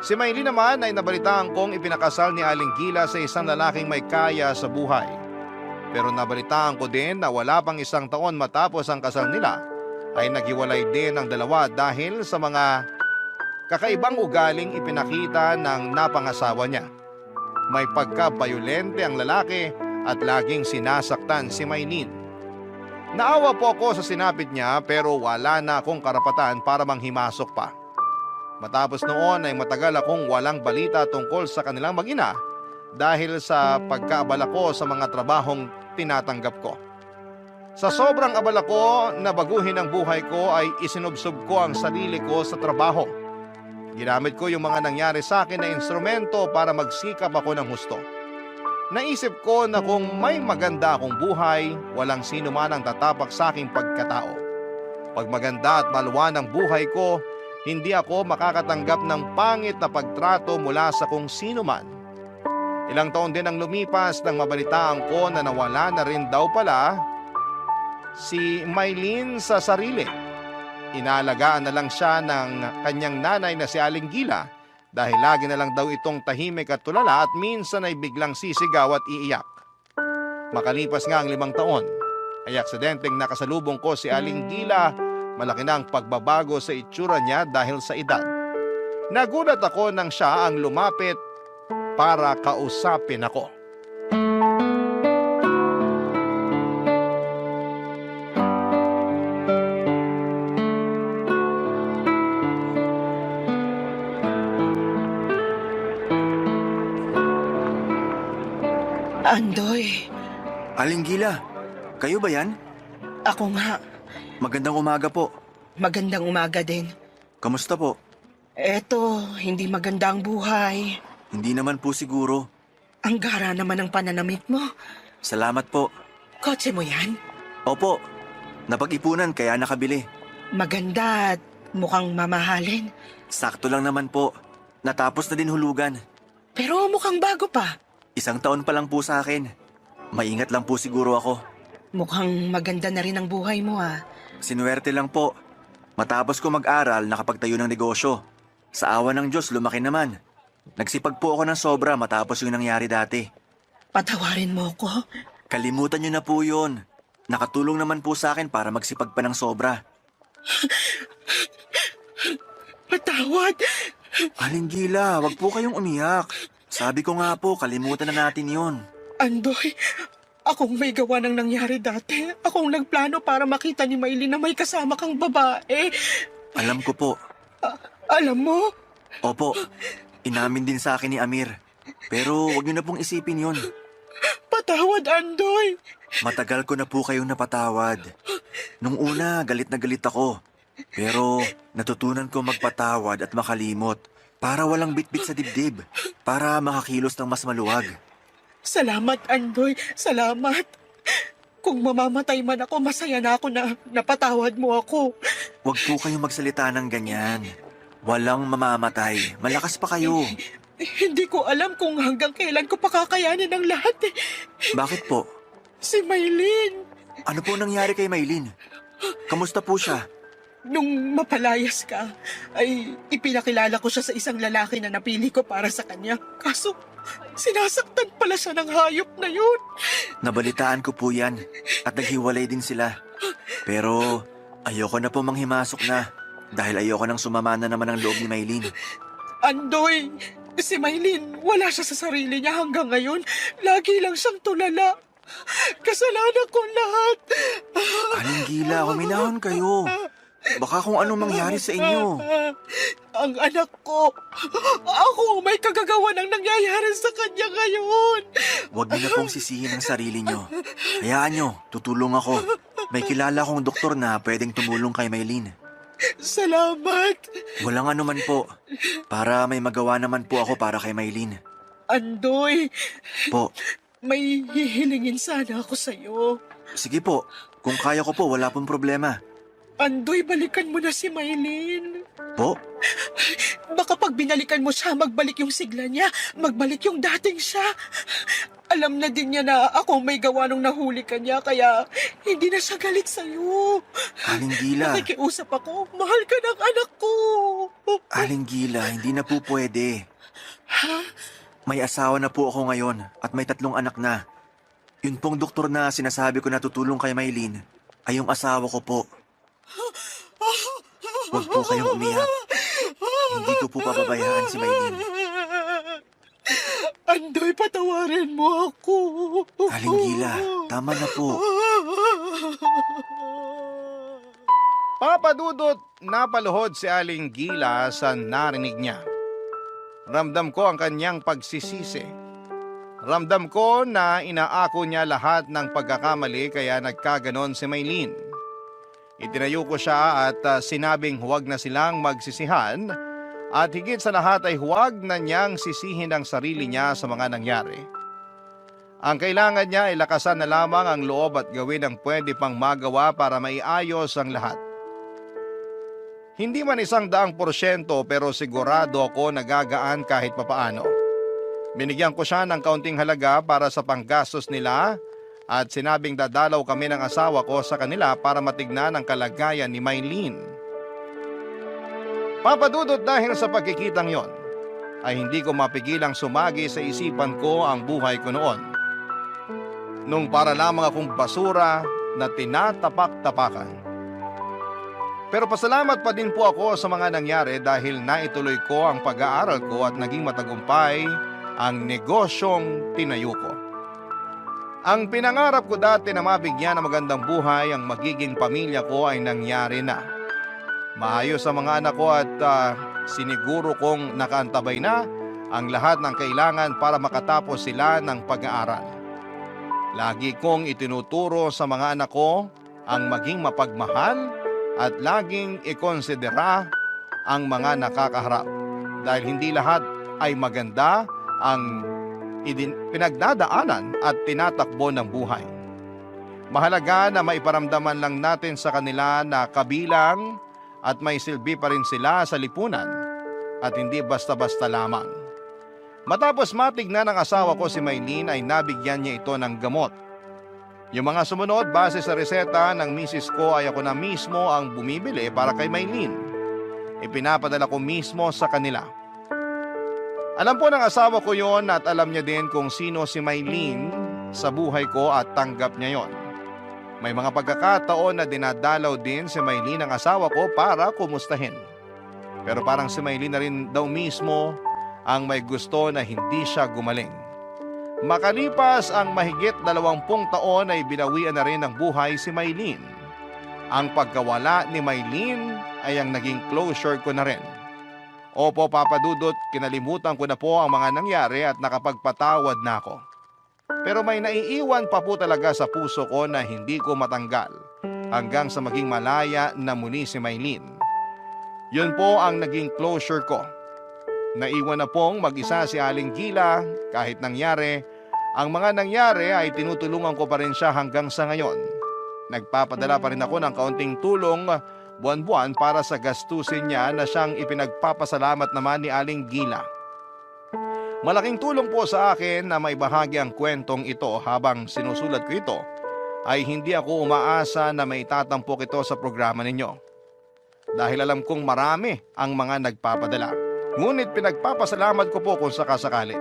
Si Maylene naman ay nabalitaan kong ipinakasal ni Aling Gila sa isang lalaking may kaya sa buhay. Pero nabalitaan ko din na wala pang 1 taon matapos ang kasal nila ay naghiwalay din ang dalawa dahil sa mga kakaibang ugaling ipinakita ng napangasawa niya. May pagka-bayolente ang lalaki at laging sinasaktan si Maylene. Naawa po ako sa sinapit niya pero wala na akong karapatan para manghimasok pa. Matapos noon ay matagal akong walang balita tungkol sa kanilang mag-ina dahil sa pagkaabala ko sa mga trabahong tinatanggap ko. Sa sobrang abala ko na baguhin ang buhay ko ay isinubsob ko ang sarili ko sa trabaho. Ginamit ko yung mga nangyari sa akin na instrumento para magsikap ako ng husto. Naisip ko na kung may maganda akong buhay, walang sino man ang tatapak sa aking pagkatao. Pag maganda at maluwan ang buhay ko, hindi ako makakatanggap ng pangit na pagtrato mula sa kung sino man. Ilang taon din ang lumipas nang mabalitaan ko na nawala na rin daw pala si Maylene sa sarili. Inaalagaan na lang siya ng kanyang nanay na si Aling Gila dahil lagi na lang daw itong tahimik at tulala at minsan ay biglang sisigaw at iiyak. Makalipas nga ang 5 taon, ay aksidenteng nakasalubong ko si Aling Gila. Malaki na ang pagbabago sa itsura niya dahil sa edad. Nagulat ako nang siya ang lumapit para kausapin ako. Andoy, Aling Gila, kayo ba yan? ako nga. Magandang umaga po. Magandang umaga din. Kamusta po? Eto, hindi maganda ang buhay. Hindi naman po siguro. Ang gara naman ang pananamit mo. Salamat po. Kotse mo yan? Opo, napag-ipunan kaya nakabili. Maganda at mukhang mamahalin. Sakto lang naman po. Natapos na din hulugan. Pero mukhang bago pa. 1 taon pa lang po sa akin. Maingat lang po siguro ako. Mukhang maganda na rin ang buhay mo ah. Sinuwerte lang po. Matapos ko mag-aral, nakapagtayo ng negosyo. Sa awa ng Diyos, lumaki naman. Nagsipag po ako ng sobra matapos yung nangyari dati. Patawarin mo ko. Kalimutan niyo na po yun. Nakatulong naman po sa akin para magsipag pa ng sobra. Patawad. Aling Gila, wag po kayong umiyak. Sabi ko nga po, kalimutan na natin yon. Andoy, akong may gawa ng nangyari dati. Akong nagplano para makita ni Maylene na may kasama kang babae. Alam ko po. Alam mo? Opo, inamin din sa akin ni Amir. Pero wag niyo na pong isipin yon. Patawad, Andoy. Matagal ko na po kayong napatawad. Nung una, galit na galit ako. Pero natutunan ko magpatawad at makalimot para walang bitbit sa dibdib, para makakilos ng mas maluwag. Salamat, Andoy. Salamat. Kung mamamatay man ako, masaya na ako na napatawad mo ako. Huwag po kayong magsalita ng ganyan. Walang mamamatay. Malakas pa kayo. Hindi ko alam kung hanggang kailan ko pakakayanin ang lahat. Bakit po? Si Maylene. Ano po nangyari kay Maylene? Kamusta po siya? nung mapalayas ka, ay ipinakilala ko siya sa isang lalaki na napili ko para sa kanya. Kaso, sinasaktan pala siya ng hayop na yun. Nabalitaan ko po yan at naghiwalay din sila. Pero ayoko na po manghimasok na dahil ayoko nang sumama na naman ang loob ni Maylin. Andoy, si Maylin, wala siya sa sarili niya hanggang ngayon. Lagi lang siyang tulala. Kasalanan ko lahat. Aling Gila, huminahon kayo. Baka kung anong mangyari sa inyo. Ang anak ko, ako ang may kagagawa ng nangyayari sa kanya ngayon. Huwag niyo na pong sisihin ang sarili niyo. Hayaan niyo, tutulong ako. May kilala kong doktor na pwedeng tumulong kay Maylin. Salamat. Walang anuman po. Para may magawa naman po ako para kay Maylin. Andoy, Po, may hihilingin sana ako sa'yo. sige po. Kung kaya ko po, wala pong problema. Andoy, balikan mo na si Maylin. Po? Baka pag binalikan mo siya, magbalik yung sigla niya. Magbalik yung dating siya. Alam na din niya na ako may gawa nung nahuli ka niya, kaya hindi na siya galit sa'yo. Aling Gila. Nakikiusap ako, mahal ka ng anak ko. Aling Gila, hindi na po pwede. May asawa na po ako ngayon at may 3 anak na. Yun pong doktor na sinasabi ko na tutulong kay Maylin ay yung asawa ko po. Huwag po kayong umiyak. Hindi ko po pababayaan si Maylin. Andoy, patawarin mo ako. Aling Gila, tama na po. Papa Dudut, napaluhod si Aling Gila sa narinig niya. Ramdam ko ang kanyang pagsisisi. Ramdam ko na inaako niya lahat ng pagkakamali kaya nagkaganon si Maylin. Itinayo ko siya at sinabing huwag na silang magsisihan at higit sa lahat ay huwag na niyang sisihin ang sarili niya sa mga nangyari. Ang kailangan niya ay lakasan na lamang ang loob at gawin ang pwede pang magawa para maiayos ang lahat. Hindi man 100% pero sigurado ako nagagaan kahit papaano. Binigyan ko siya ng kaunting halaga para sa panggastos nila at sinabing dadalaw kami ng asawa ko sa kanila para matignan ang kalagayan ni Maylin. Papadudot dahil sa pagkikitang yon, ay hindi ko mapigilang sumagi sa isipan ko ang buhay ko noon. Nung para lamang akong basura na tinatapak-tapakan. Pero pasalamat pa din po ako sa mga nangyari dahil naituloy ko ang pag-aaral ko at naging matagumpay ang negosyong tinayo ko. Ang pinangarap ko dati na mabigyan ng magandang buhay ang magiging pamilya ko ay nangyari na. Maayos ang mga anak ko at siniguro kong nakaantabay na ang lahat ng kailangan para makatapos sila ng pag-aaral. Lagi kong itinuturo sa mga anak ko ang maging mapagmahal at laging ikonsidera ang mga nakakaharap dahil hindi lahat ay maganda ang pinagdadaanan at tinatakbo ng buhay. Mahalaga na maiparamdaman lang natin sa kanila na kabilang at may silbi pa rin sila sa lipunan at hindi basta-basta lamang. Matapos matignan ng asawa ko si Maylin ay nabigyan niya ito ng gamot. Yung mga sumunod base sa reseta ng misis ko ay ako na mismo ang bumibili para kay Maylin. Ipinapadala ko mismo sa kanila. Alam po ng asawa ko yon at alam niya din kung sino si Maylin sa buhay ko at tanggap niya yon. May mga pagkakataon na dinadalaw din si Maylin ang asawa ko para kumustahin. Pero parang si Maylin na rin daw mismo ang may gusto na hindi siya gumaling. Makalipas ang mahigit 20 taon ay binawian na rin ng buhay si Maylin. Ang pagkawala ni Maylin ay ang naging closure ko na rin. Opo, Papa Dudut, kinalimutan ko na po ang mga nangyari at nakapagpatawad na ako. Pero may naiiwan pa po talaga sa puso ko na hindi ko matanggal hanggang sa maging malaya na muli si Maylin. Yun po ang naging closure ko. Naiwan na pong mag-isa si Aling Gila kahit nangyari. Ang mga nangyari ay tinutulungan ko pa rin siya hanggang sa ngayon. Nagpapadala pa rin ako ng kaunting tulong buwan-buwan para sa gastusin niya na siyang ipinagpapasalamat naman ni Aling Gila. Malaking tulong po sa akin na maibahagi ang kwentong ito habang sinusulat ko ito ay hindi ako umaasa na may tatampok ito sa programa ninyo. dahil alam kong marami ang mga nagpapadala. Ngunit pinagpapasalamat ko po kung sakasakali.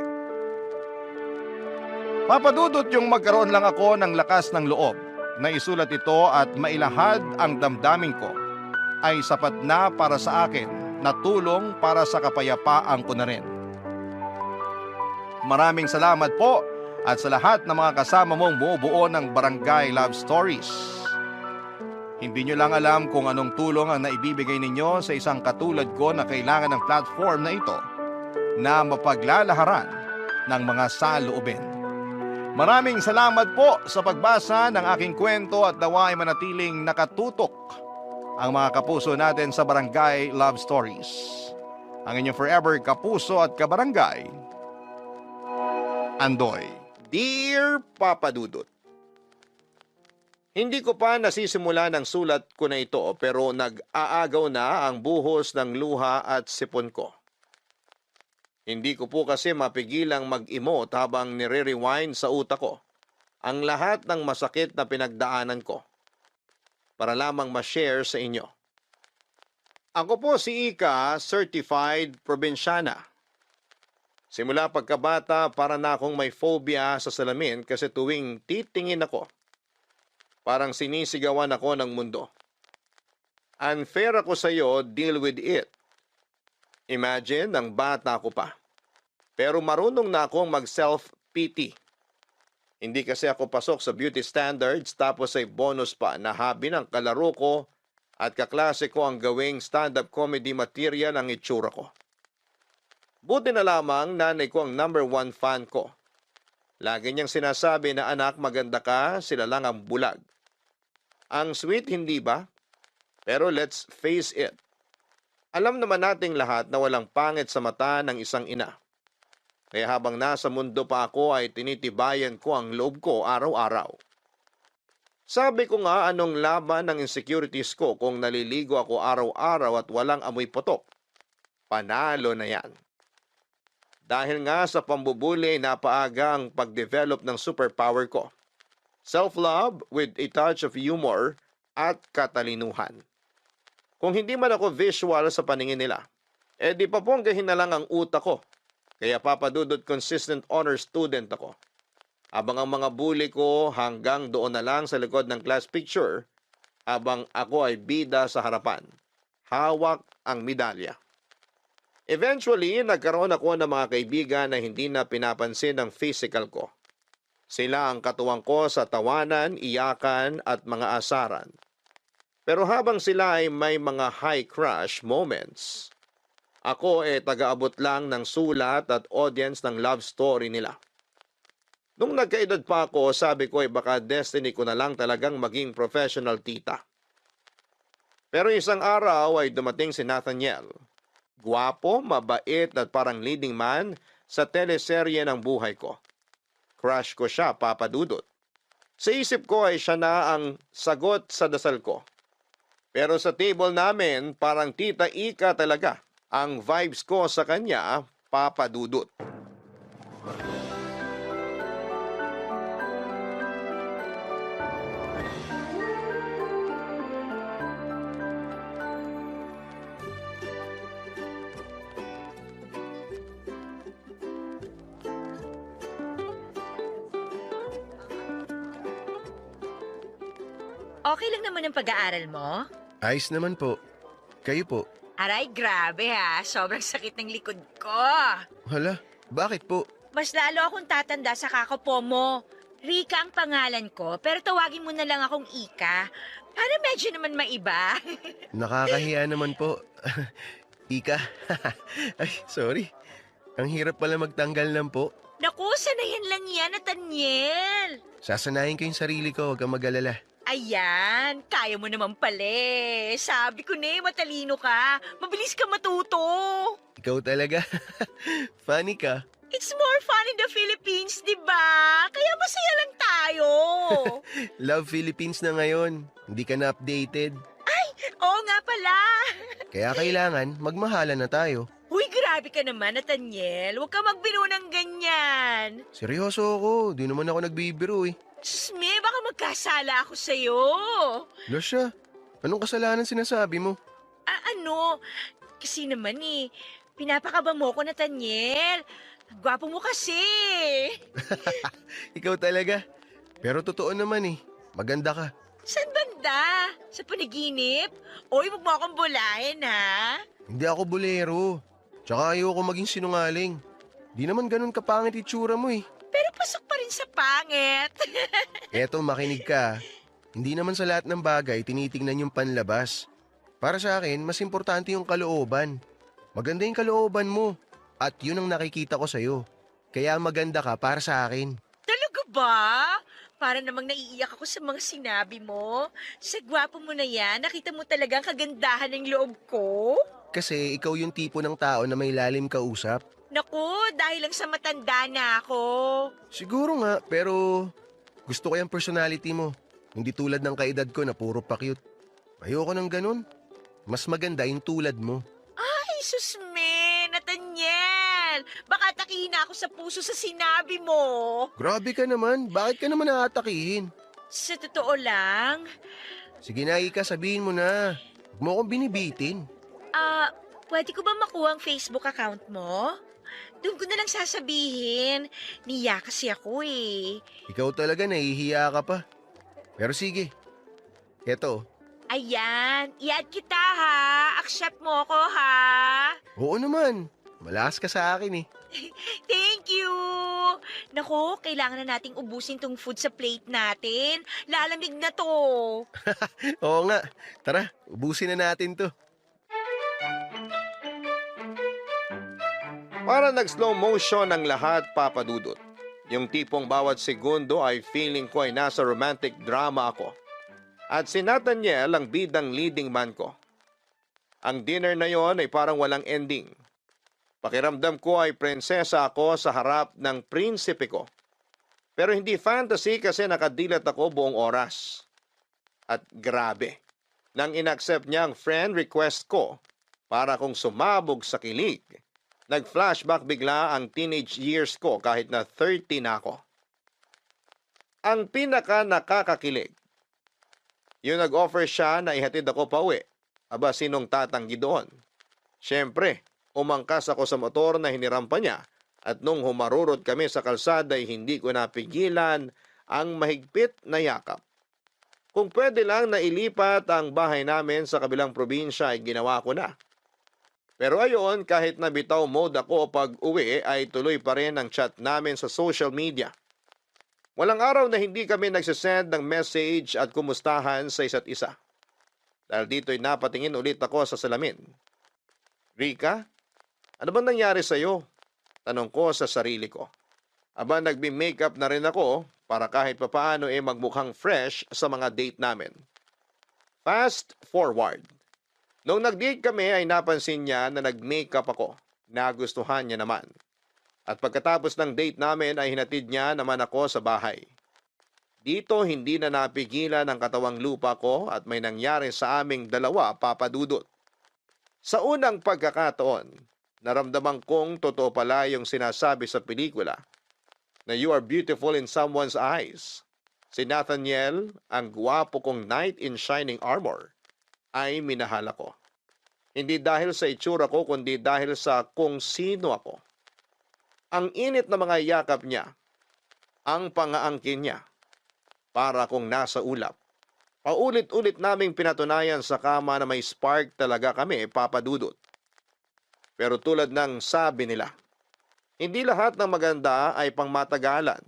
Papadudot yung magkaroon lang ako ng lakas ng loob na isulat ito at mailahad ang damdamin ko ay sapat na para sa akin na tulong para sa kapayapaan ko na rin. Maraming salamat po at sa lahat ng mga kasama mong bumubuo ng Barangay Love Stories. Hindi nyo lang alam kung anong tulong ang naibibigay ninyo sa isang katulad ko na kailangan ng platform na ito na mapaglalaharan ng mga saloobin. Maraming salamat po sa pagbasa ng aking kwento at nawa ay manatiling nakatutok ang mga kapuso natin sa Barangay Love Stories. Ang inyong forever kapuso at kabarangay, Andoy. Dear Papa Dudut, hindi ko pa nasisimula ng sulat ko na ito pero nag-aagaw na ang buhos ng luha at sipon ko. Hindi ko po kasi mapigilang mag-emote habang nire-rewind sa utak ko ang lahat ng masakit na pinagdaanan ko para lamang ma-share sa inyo. Ako po si Ika, Certified Probinsyana. Simula pagkabata para na akong may phobia sa salamin kasi tuwing titingin ako, parang sinisigawan ako ng mundo. Unfair ako sa iyo, deal with it. Imagine, ang bata ko pa. Pero marunong na akong mag-self-pity. Hindi kasi ako pasok sa beauty standards tapos ay bonus pa na habi ng kalaro ko at kaklase ko ang gawing stand-up comedy material ang itsura ko. Buti na lamang nanay ko ang #1 fan ko. Lagi niyang sinasabi na anak maganda ka, sila lang ang bulag. Ang sweet hindi ba? Pero let's face it. Alam naman nating lahat na walang pangit sa mata ng isang ina. Kaya habang nasa mundo pa ako ay tinitibayan ko ang loob ko araw-araw. Sabi ko nga anong laban ng insecurities ko kung naliligo ako araw-araw at walang amoy putok. Panalo na yan. Dahil nga sa pambubuli napaaga ang pag-develop ng superpower ko. Self-love with a touch of humor at katalinuhan. Kung hindi man ako visual sa paningin nila, di paponggahin na lang ang utak ko. Kaya papadudot consistent honor student ako. Abang ang mga bully ko hanggang doon na lang sa likod ng class picture, abang ako ay bida sa harapan. Hawak ang medalya. Eventually, nagkaroon ako ng mga kaibigan na hindi na pinapansin ang physical ko. Sila ang katuwang ko sa tawanan, iyakan at mga asaran. Pero habang sila ay may mga high crush moments, ako taga-abot lang ng sulat at audience ng love story nila. Nung nagkaedad pa ako, sabi ko baka destiny ko na lang talagang maging professional tita. Pero isang araw ay dumating si Nathaniel. Guwapo, mabait at parang leading man sa teleserye ng buhay ko. Crush ko siya, Papa Dudut. Sa isip ko ay siya na ang sagot sa dasal ko. Pero sa table namin, parang Tita Ika talaga. Ang vibes ko sa kanya, Papa Dudut. Okay lang naman ang pag-aaral mo? Ayos naman po. Kayo po. Aray, grabe ha. Sobrang sakit ng likod ko. Hala, bakit po? Mas lalo akong tatanda sa kakapo mo. Rika ang pangalan ko, pero tawagin mo na lang akong Ika. Para medyo naman maiba. Nakakahiya naman po. Ika. Ay, sorry. Ang hirap pala magtanggal ng po. Naku, sanayan lang yan, Nathaniel. Sasanayin ko yung sarili ko, huwag kang mag-alala. Ayan, kaya mo naman pala. Sabi ko na matalino ka. Mabilis ka matuto. Ikaw talaga. Funny ka. It's more fun in the Philippines, di ba? Kaya masaya lang tayo. Love Philippines na ngayon. Hindi ka na updated. Oo nga pala. Kaya kailangan magmahalan na tayo. Uy, grabe ka naman, Nathaniel. Huwag ka magbiro ng ganyan. Seryoso ako. Di naman ako nagbibiro eh. Sme, baka magkasala ako sa'yo. Lasya, anong kasalanan sinasabi mo? Ano? Kasi naman pinapakaba mo ko, Nathaniel. Ang gwapo mo kasi. Ikaw talaga. Pero totoo naman maganda ka. Saan banda? Sa panaginip? Oy, wag mo akong bulahin, ha? Hindi ako bolero. Tsaka ayoko maging sinungaling. Di naman ganun kapangit itsura mo Pero pasok pa rin sa pangit. Eto, makinig ka. Hindi naman sa lahat ng bagay tinitingnan yung panlabas. Para sa akin, mas importante yung kalooban. Maganda yung kalooban mo. At yun ang nakikita ko sa'yo. Kaya maganda ka para sa akin. Talaga ba? Para namang naiiyak ako sa mga sinabi mo. Sa gwapo mo na yan, nakita mo talaga ang kagandahan ng loob ko. Kasi ikaw yung tipo ng tao na may lalim kausap. Naku, dahil lang sa matanda na ako. Siguro nga, pero gusto ko yung personality mo. Hindi tulad ng kaedad ko na puro pa-cute. Ayoko ng ganun. Mas maganda yung tulad mo. Ay, susme, Nathaniel. Baka takihin na ako sa puso sa sinabi mo. Grabe ka naman. Bakit ka naman aatakihin? Sa totoo lang, Sige na, Ika, sabihin mo na. Huwag mo akong binibitin. pwede ko ba makuha ang Facebook account mo? Doon ko na lang sasabihin. Niya kasi ako Ikaw talaga, nahihiya ka pa. Pero sige. Eto, Ayan, i-add kita ha. Accept mo ko ha. oo naman. Malakas ka sa akin Thank you! Naku, kailangan na nating ubusin tong food sa plate natin. Lalamig na to. Oo nga. Tara, ubusin na natin to. Para nag-slow motion ang lahat, Papa Dudut. Yung tipong bawat segundo ay feeling ko ay nasa romantic drama ako. At si Nathaniel ang bidang leading man ko. Ang dinner na yon ay parang walang ending. Pakiramdam ko ay prinsesa ako sa harap ng prinsipe ko. Pero hindi fantasy kasi nakadilat ako buong oras. At grabe, nang inaccept niya ang friend request ko para kong sumabog sa kilig, nag-flashback bigla ang teenage years ko kahit na 30 na ako. Ang pinaka nakakakilig, yung nag-offer siya na ihatid ako pauwi. Aba, sinong tatanggi doon? Siyempre, umangkas ako sa motor na hinirampa niya at nung humarurot kami sa kalsada ay hindi ko napigilan ang mahigpit na yakap. Kung pwede lang na ilipat ang bahay namin sa kabilang probinsya ay ginawa ko na. Pero ayon, kahit nabitaw mode ako pag uwi ay tuloy pa rin ang chat namin sa social media. Walang araw na hindi kami nagsisend ng message at kumustahan sa isa't isa. Dahil dito'y napatingin ulit ako sa salamin. Rika, ano bang nangyari sa'yo? Tanong ko sa sarili ko. Aba, nagbi-makeup na rin ako para kahit papaano magmukhang fresh sa mga date namin. Fast forward. Nung nag-date kami ay napansin niya na nag-makeup ako. Nagustuhan niya naman. At pagkatapos ng date namin ay hinatid niya naman ako sa bahay. Dito hindi na napigilan ang katawang lupa ko at may nangyari sa aming dalawa, Papa Dudut. Sa unang pagkakataon, naramdaman kong totoo pala yung sinasabi sa pelikula na you are beautiful in someone's eyes. Si Nathaniel, ang gwapo kong knight in shining armor, ay minahal ako. Hindi dahil sa itsura ko kundi dahil sa kung sino ako. Ang init na mga yakap niya, ang pangaangkin niya, para kung nasa ulap. Paulit-ulit naming pinatunayan sa kama na may spark talaga kami, Papa Dudut. Pero tulad ng sabi nila, hindi lahat ng maganda ay pangmatagalan.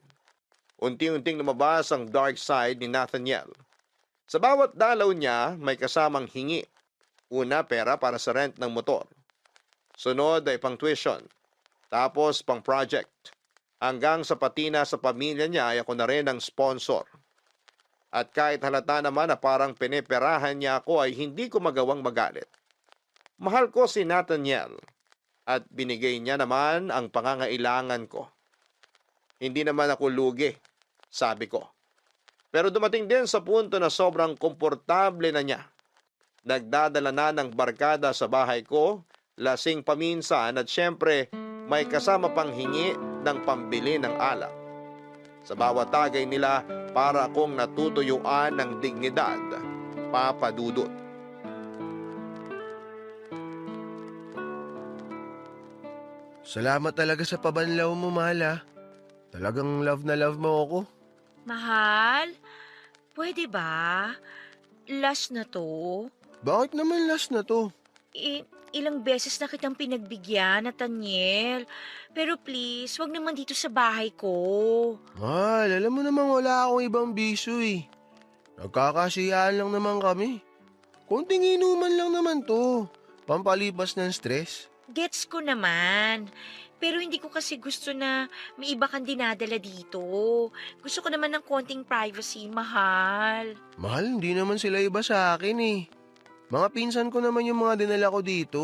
Unti-unting lumabas ang dark side ni Nathaniel. Sa bawat dalaw niya, may kasamang hingi. Una, pera para sa rent ng motor. Sunod ay pang tuition. Tapos pang project. Hanggang sa patina sa pamilya niya ay ako na rin ang sponsor. At kahit halata naman na parang pineperahan niya ako ay hindi ko magawang magalit. Mahal ko si Nathaniel at binigay niya naman ang pangangailangan ko. Hindi naman ako lugi, sabi ko. Pero dumating din sa punto na sobrang komportable na niya. Nagdadala na ng barkada sa bahay ko, lasing paminsan at syempre may kasama pang hingi ng pambili ng alak. Sa bawat tagay nila, para akong natutuyuan ng dignidad, Papa Dudut. Salamat talaga sa pabanlaw mo, mahal ha. Talagang love na love mo ako. Mahal, pwede ba? Last na to. Bakit naman last na to? Ilang beses na kitang pinagbigyan, Nathaniel. Pero please, wag naman dito sa bahay ko. Mahal, alam mo namang wala akong ibang bisyo eh. Nagkakasiyahan lang naman kami. Konting inuman lang naman to. Pampalipas ng stress. Gets ko naman. Pero hindi ko kasi gusto na may iba kang dinadala dito. Gusto ko naman ng konting privacy, mahal. Mahal, hindi naman sila iba sa akin eh. Mga pinsan ko naman yung mga dinala ko dito.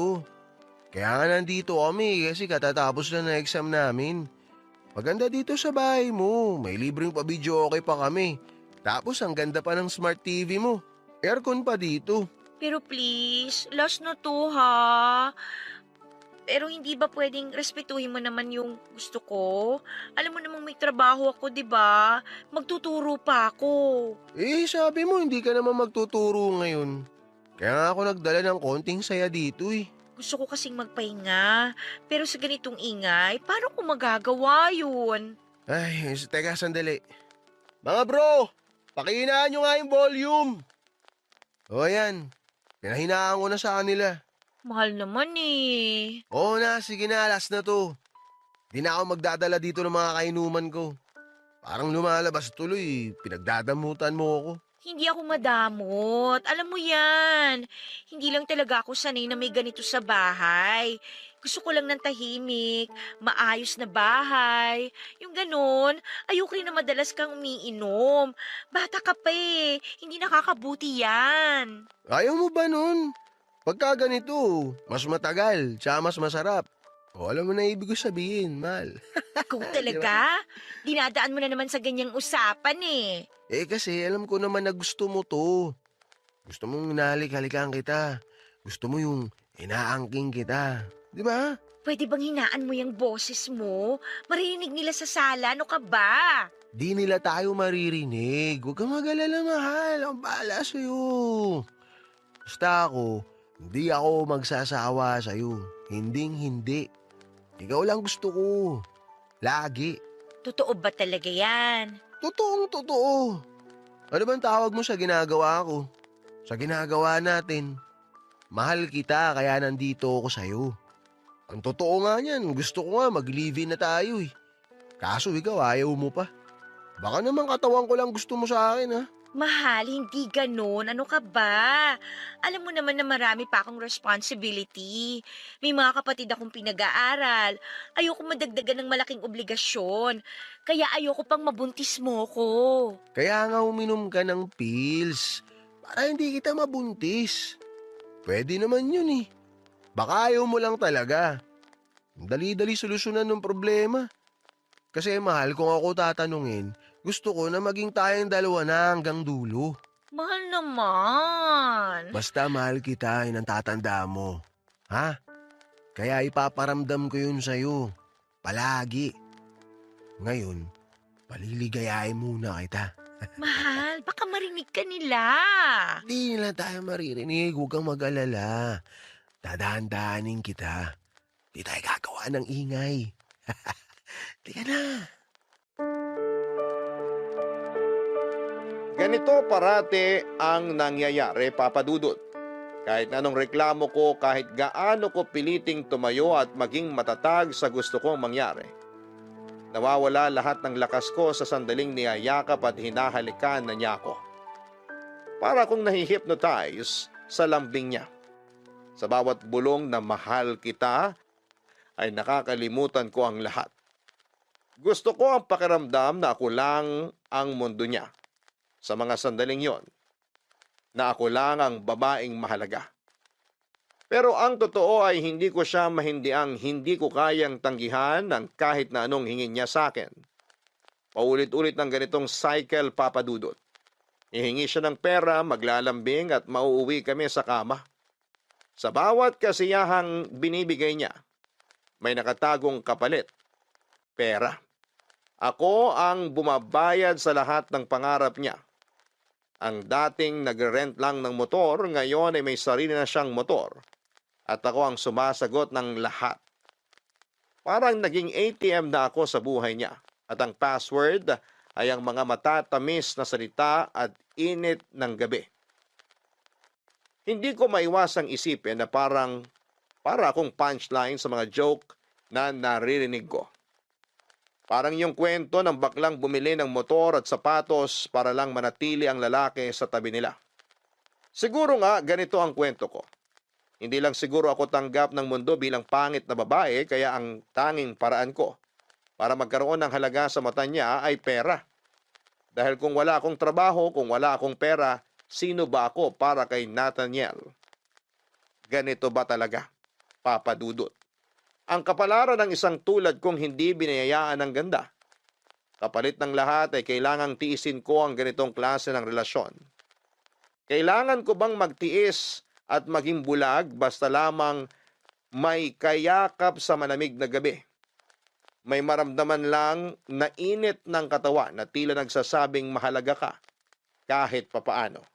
Kaya nga nandito kami kasi katatapos lang na exam namin. Maganda dito sa bahay mo. May libreng pa-video okay pa kami. Tapos ang ganda pa ng smart TV mo. Aircon pa dito. Pero please, last na to ha. Pero hindi ba pwedeng respetuhin mo naman yung gusto ko? Alam mo namang may trabaho ako, di ba? Magtuturo pa ako. Eh, sabi mo hindi ka naman magtuturo ngayon. Kaya nga ako nagdala ng konting saya dito eh. Gusto ko kasing magpahinga. Pero sa ganitong ingay, paano ko magagawa yun? Ay, teka sandali. Mga bro, pakihinaan nyo nga yung volume. O yan, pinahinaan ko na sa kanila. Mahal naman eh. Oo na, sige na, last na to. Di na ako magdadala dito ng mga kainuman ko. Parang lumalabas tuloy, pinagdadamutan mo ako. Hindi ako madamot. Alam mo yan. Hindi lang talaga ako sanay na may ganito sa bahay. Gusto ko lang ng tahimik, maayos na bahay. Yung ganun, ayoko rin na madalas kang umiinom. Bata ka pa eh. Hindi nakakabuti yan. Ayaw mo ba nun? Pagka ganito, mas matagal, tsaka mas masarap. O alam mo na ibig ko sabihin, mahal. Ikaw talaga? Dinadaan mo na naman sa ganyang usapan eh. Eh kasi alam ko naman na gusto mo to. Gusto mong inahalik-halikan kita. Gusto mo yung inaangking kita. Di ba? Pwede bang hinaan mo yung boses mo? Marinig nila sa sala, ano ka ba? Di nila tayo maririnig. Huwag kang mag-alala, mahal. Ang bahala sa'yo. Basta ako, hindi ako magsasawa sa'yo. Hinding-hindi. Ikaw lang gusto ko. Lagi. Totoo ba talaga yan? Totoong totoo. Ano bang tawag mo sa ginagawa ko? Sa ginagawa natin. Mahal kita kaya nandito ako sa'yo. Ang totoo nga niyan, gusto ko nga mag-live-in na tayo eh. Kaso ikaw ayaw mo pa. Baka naman katawan ko lang gusto mo sa akin ha. Mahal, hindi ganun. Ano ka ba? Alam mo naman na marami pa akong responsibility. May mga kapatid akong pinag-aaral. Ayoko madagdagan ng malaking obligasyon. Kaya ayoko pang mabuntis mo ko. Kaya nga uminom ka ng pills. Para hindi kita mabuntis. Pwede naman yun eh. Baka ayaw mo lang talaga. Dali-dali solusyonan ng problema. Kasi mahal, kung ako tatanungin, gusto ko na maging tayong dalawa na hanggang dulo. Mahal naman. Basta mahal kita, yun ang tatanda mo. Ha? Kaya ipaparamdam ko yun sa'yo. Palagi. Ngayon, paliligayahin muna kita. Mahal, baka marinig ka nila. Di nila tayo maririnig, huwag kang mag-alala. Dadahan-dahanin kita. Di tayo gagawa ng ingay. Tika na. Ganito parate ang nangyayari, Papa Dudut. Kahit anong reklamo ko, kahit gaano ko piliting tumayo at maging matatag sa gusto kong mangyari. Nawawala lahat ng lakas ko sa sandaling niyayakap at hinahalikan na niya ako. Para akong nahihypnotize sa lambing niya. Sa bawat bulong na mahal kita, ay nakakalimutan ko ang lahat. Gusto ko ang pakiramdam na ako lang ang mundo niya. Sa mga sandaling yon, na ako lang ang babaeng mahalaga. Pero ang totoo ay hindi ko siya mahindiang hindi ko kayang tanggihan ng kahit na anong hingin niya sa akin. Paulit-ulit ng ganitong cycle, Papa Dudut. Ihingi siya ng pera, maglalambing at mauuwi kami sa kama. Sa bawat kasiyahang binibigay niya, may nakatagong kapalit, pera. Ako ang bumabayad sa lahat ng pangarap niya. Ang dating nagre-rent lang ng motor, ngayon ay may sarili na siyang motor. At ako ang sumasagot ng lahat. Parang naging ATM na ako sa buhay niya. At ang password ay ang mga matatamis na salita at init ng gabi. Hindi ko maiwasang isipin na para akong punchline sa mga joke na naririnig ko. Parang yung kwento ng baklang bumili ng motor at sapatos para lang manatili ang lalaki sa tabi nila. Siguro nga ganito ang kwento ko. Hindi lang siguro ako tanggap ng mundo bilang pangit na babae, kaya ang tanging paraan ko para magkaroon ng halaga sa mata niya ay pera. Dahil kung wala akong trabaho, kung wala akong pera, sino ba ako para kay Nathaniel? Ganito ba talaga, Papa Dudut? Ang kapalaran ng isang tulad kong hindi binayayaan ng ganda. Kapalit ng lahat ay kailangang tiisin ko ang ganitong klase ng relasyon. Kailangan ko bang magtiis at maging bulag basta lamang may kayakap sa malamig na gabi? May maramdaman lang na init ng katawan na tila nagsasabing mahalaga ka kahit papaano.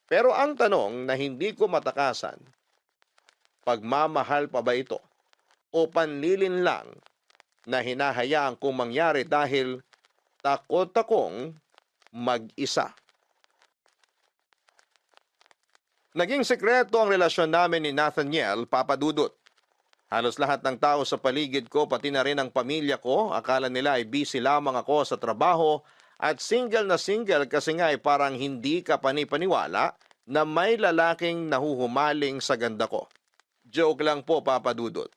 Pero ang tanong na hindi ko matakasan, pagmamahal pa ba ito? O panlilin lang na hinahayaan kong mangyari dahil takot akong mag-isa. Naging sekreto ang relasyon namin ni Nathaniel, Papa Dudut. Halos lahat ng tao sa paligid ko, pati na rin ang pamilya ko, akala nila ay busy lamang ako sa trabaho at single na single kasi nga ay parang hindi ka panipaniwala na may lalaking nahuhumaling sa ganda ko. Joke lang po, Papa Dudut.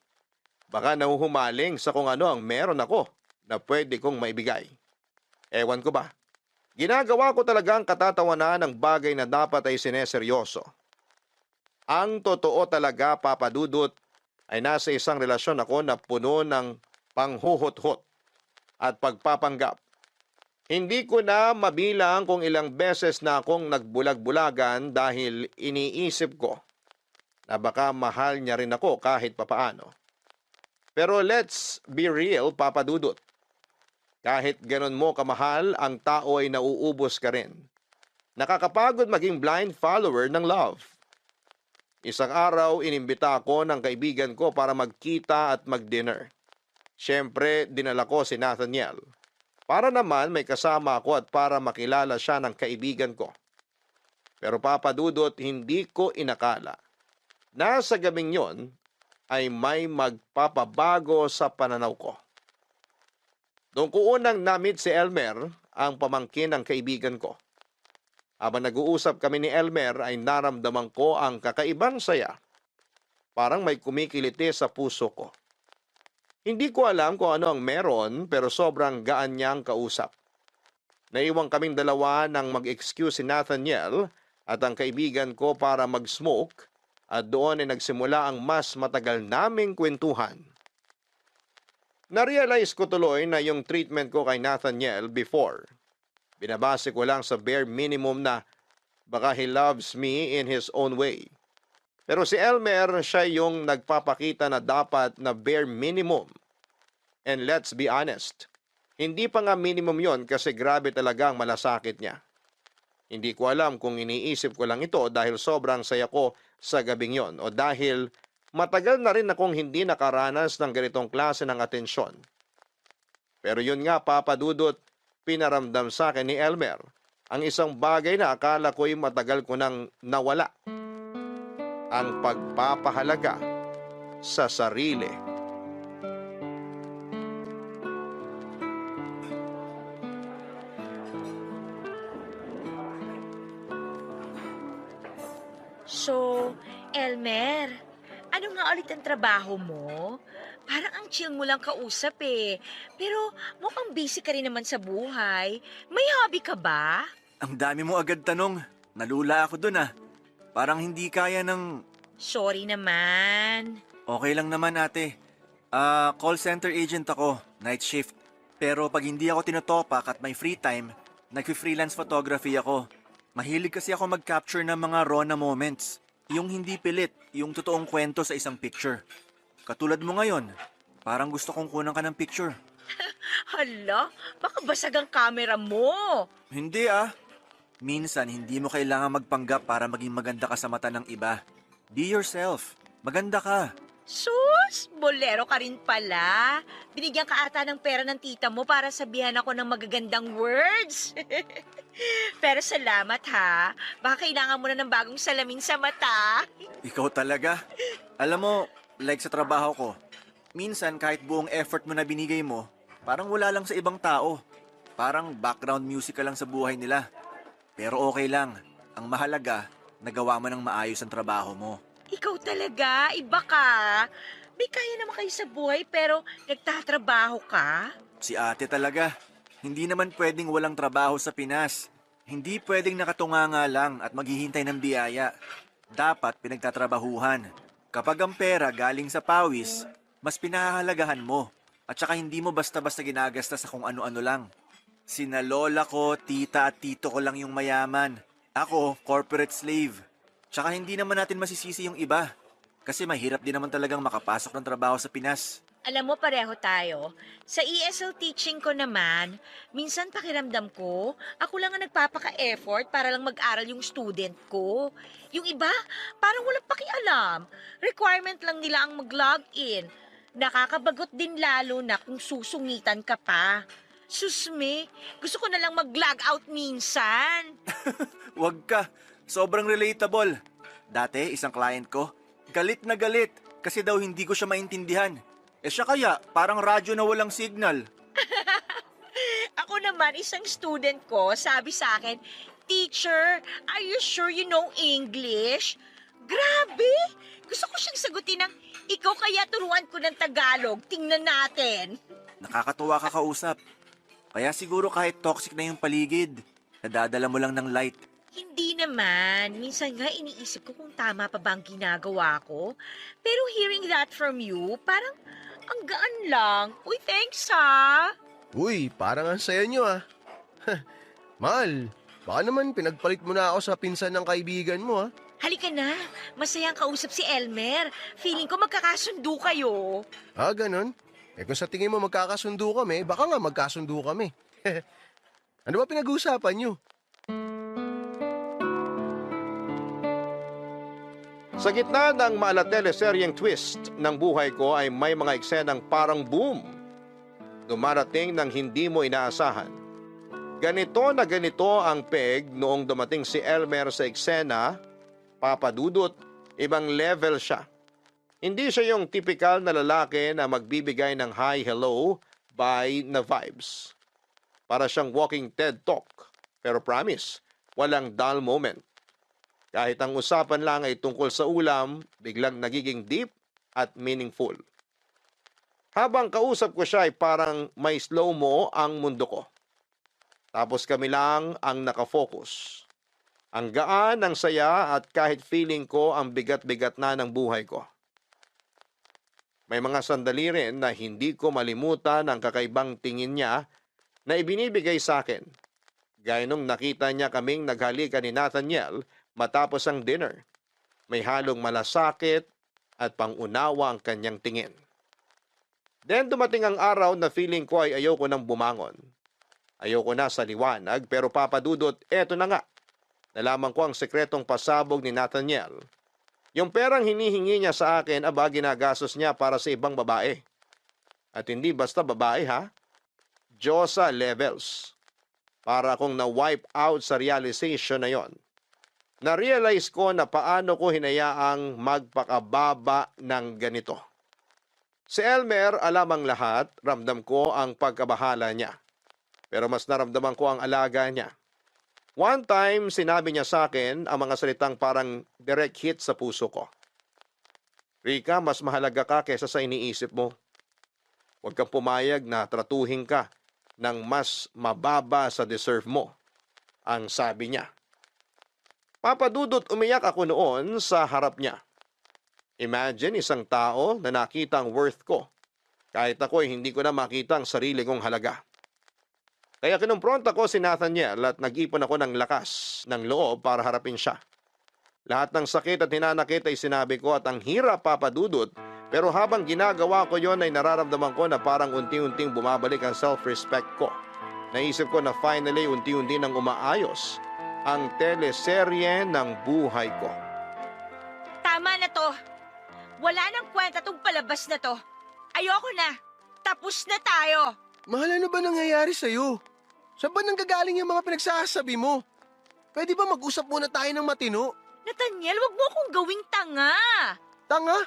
Baka nahuhumaling sa kung ano ang meron ako na pwede kong maibigay. Ewan ko ba? Ginagawa ko talaga ang katatawanan ng bagay na dapat ay sineseryoso. Ang totoo talaga, Papa Dudut, ay nasa isang relasyon ako na puno ng panghuhot-hot at pagpapanggap. Hindi ko na mabilang kung ilang beses na akong nagbulag-bulagan dahil iniisip ko na baka mahal niya rin ako kahit papaano. Pero let's be real, Papa Dudut. Kahit ganon mo kamahal, ang tao ay nauubos ka rin. Nakakapagod maging blind follower ng love. Isang araw, inimbita ako ng kaibigan ko para magkita at mag-dinner. Siyempre, dinala ko si Nathaniel. Para naman may kasama ako at para makilala siya ng kaibigan ko. Pero Papa Dudut, hindi ko inakala na sa gabing yon ay may magpapabago sa pananaw ko. Doon ko unang na-meet si Elmer, ang pamangkin ng kaibigan ko. Habang nag-uusap kami ni Elmer ay naramdaman ko ang kakaibang saya. Parang may kumikiliti sa puso ko. Hindi ko alam kung ano ang meron pero sobrang gaan niyang kausap. Naiwang kaming dalawa nang mag-excuse si Nathaniel at ang kaibigan ko para mag-smoke at doon ay nagsimula ang mas matagal naming kwentuhan. Narealize ko tuloy na yung treatment ko kay Nathaniel before. Binabase ko lang sa bare minimum na baka he loves me in his own way. Pero si Elmer, siya yung nagpapakita na dapat na bare minimum. And let's be honest, hindi pa nga minimum yon kasi grabe talaga ang malasakit niya. Hindi ko alam kung iniisip ko lang ito dahil sobrang saya ko sa gabing yon o dahil matagal na rin akong hindi nakaranas ng ganitong klase ng atensyon. Pero yun nga, Papa Dudut, pinaramdam sa akin ni Elmer ang isang bagay na akala ko'y matagal ko nang nawala. Ang pagpapahalaga sa sarili. So, Elmer, ano nga ulit ang trabaho mo? Parang ang chill mo lang kausap eh. Pero mukhang busy ka rin naman sa buhay. May hobby ka ba? Ang dami mo agad tanong. Nalula ako dun ah. Parang hindi kaya ng... Sorry naman. Okay lang naman ate. Call center agent ako, night shift. Pero pag hindi ako tinotopak at may free time, nag-freelance photography ako. Mahilig kasi ako mag-capture ng mga raw na moments. Yung hindi pilit, yung totoong kwento sa isang picture. Katulad mo ngayon, parang gusto kong kunan ka ng picture. Hala, baka basag ang camera mo. Hindi ah. Minsan, hindi mo kailangan magpanggap para maging maganda ka sa mata ng iba. Be yourself. Maganda ka. Sus, bolero ka rin pala. Binigyan ka ata ng pera ng tita mo para sabihan ako ng magagandang words. Pero salamat ha. Baka kailangan mo na ng bagong salamin sa mata. Ikaw talaga. Alam mo, like sa trabaho ko, minsan kahit buong effort mo na binigay mo, parang wala lang sa ibang tao. Parang background music ka lang sa buhay nila. Pero okay lang. Ang mahalaga, nagawa mo ng maayos ang trabaho mo. Ikaw talaga, iba ka. May kaya naman kayo sa buhay pero nagtatrabaho ka? Si ate talaga. Hindi naman pwedeng walang trabaho sa Pinas. Hindi pwedeng nakatunganga lang at maghihintay ng biyaya. Dapat pinagtatrabahuhan. Kapag ang pera galing sa pawis, mas pinahahalagahan mo. At saka hindi mo basta-basta ginagasta sa kung ano-ano lang. Sina lola ko, tita at tito ko lang yung mayaman. Ako, corporate slave. Tsaka hindi naman natin masisisi yung iba. Kasi mahirap din naman talagang makapasok ng trabaho sa Pinas. Alam mo, pareho tayo. Sa ESL teaching ko naman, minsan pakiramdam ko, ako lang ang nagpapaka-effort para lang mag-aral yung student ko. Yung iba, parang walang pakialam. Requirement lang nila ang mag-log in. Nakakabagot din lalo na kung susungitan ka pa. Susme, gusto ko na lang mag-log out minsan. Wag ka. Sobrang relatable. Dati, isang client ko, galit na galit kasi daw hindi ko siya maintindihan. Siya kaya, parang radyo na walang signal. Ako naman, isang student ko, sabi sa akin, "Teacher, are you sure you know English?" Grabe! Gusto ko siyang sagutin ng, "Ikaw kaya turuan ko ng Tagalog, tingnan natin." Nakakatuwa ka kausap. Kaya siguro kahit toxic na yung paligid, nadadala mo lang ng light. Hindi naman. Minsan nga iniisip ko kung tama pa ba ang ginagawa ko. Pero hearing that from you, parang ang gaan lang. Uy, thanks ha! Uy, parang ang saya nyo ah. Mahal, baka naman pinagpalit mo na ako sa pinsan ng kaibigan mo ah. Halika na. Masayang kausap si Elmer. Feeling ko magkakasundo kayo. Ah, ganun? Kung sa tingin mo magkakasundo kami, baka nga magkasundo kami. Ano ba pinag-uusapan nyo? Sa gitna ng malateleseryeng twist ng buhay ko ay may mga eksenang parang boom. Dumarating ng hindi mo inaasahan. Ganito na ganito ang peg noong dumating si Elmer sa eksena, papadudot, ibang level siya. Hindi siya yung typical na lalaki na magbibigay ng hi, hello, bye na vibes. Para siyang walking TED Talk. Pero promise, walang dull moment. Kahit ang usapan lang ay tungkol sa ulam, biglang nagiging deep at meaningful. Habang kausap ko siya ay parang may slow-mo ang mundo ko. Tapos kami lang ang nakafocus. Ang gaan, ang saya at kahit feeling ko ang bigat-bigat na ng buhay ko. May mga sandali rin na hindi ko malimutan ang kakaibang tingin niya na ibinibigay sa akin. Gaya nung nakita niya kaming naghalikan ni Nathaniel matapos ang dinner. May halong malasakit at pangunawa ang kanyang tingin. Then dumating ang araw na feeling ko ay ayoko nang bumangon. Ayoko na sa liwanag pero papadudot, eto na nga. Nalaman ko ang sekretong pasabog ni Nathaniel. Yung perang hinihingi niya sa akin, ginagastos niya para sa ibang babae. At hindi basta babae ha, Diyosa levels. Para akong na-wipe out sa realization na yon. Na-realize ko na paano ko hinayaang magpakababa ng ganito. Si Elmer, alam ang lahat, ramdam ko ang pagkabahala niya. Pero mas naramdaman ko ang alaga niya. One time, sinabi niya sa akin ang mga salitang parang direct hit sa puso ko. Rika, mas mahalaga ka kesa sa iniisip mo. Huwag kang pumayag na tratuhin ka ng mas mababa sa deserve mo, ang sabi niya. Papadudot, umiyak ako noon sa harap niya. Imagine isang tao na nakita ang worth ko. Kahit ako ay hindi ko na makita ang sarili kong halaga. Kaya kinumpronta ko si Nathaniel at nag-ipon ako ng lakas ng loob para harapin siya. Lahat ng sakit at hinanakit ay sinabi ko at ang hirap papadudot, pero habang ginagawa ko yon ay nararamdaman ko na parang unti-unting bumabalik ang self-respect ko. Naisip ko na finally unti-unti nang umaayos ang teleserye ng buhay ko. Tama na to. Wala nang kwenta tong palabas na to. Ayoko na. Tapos na tayo. Mahal, ano ba nangyayari sa'yo? Saan ba nanggagaling yung mga pinagsasabi mo? Pwede ba mag-usap muna tayo ng matino? Nathaniel, wag mo akong gawing tanga. Tanga?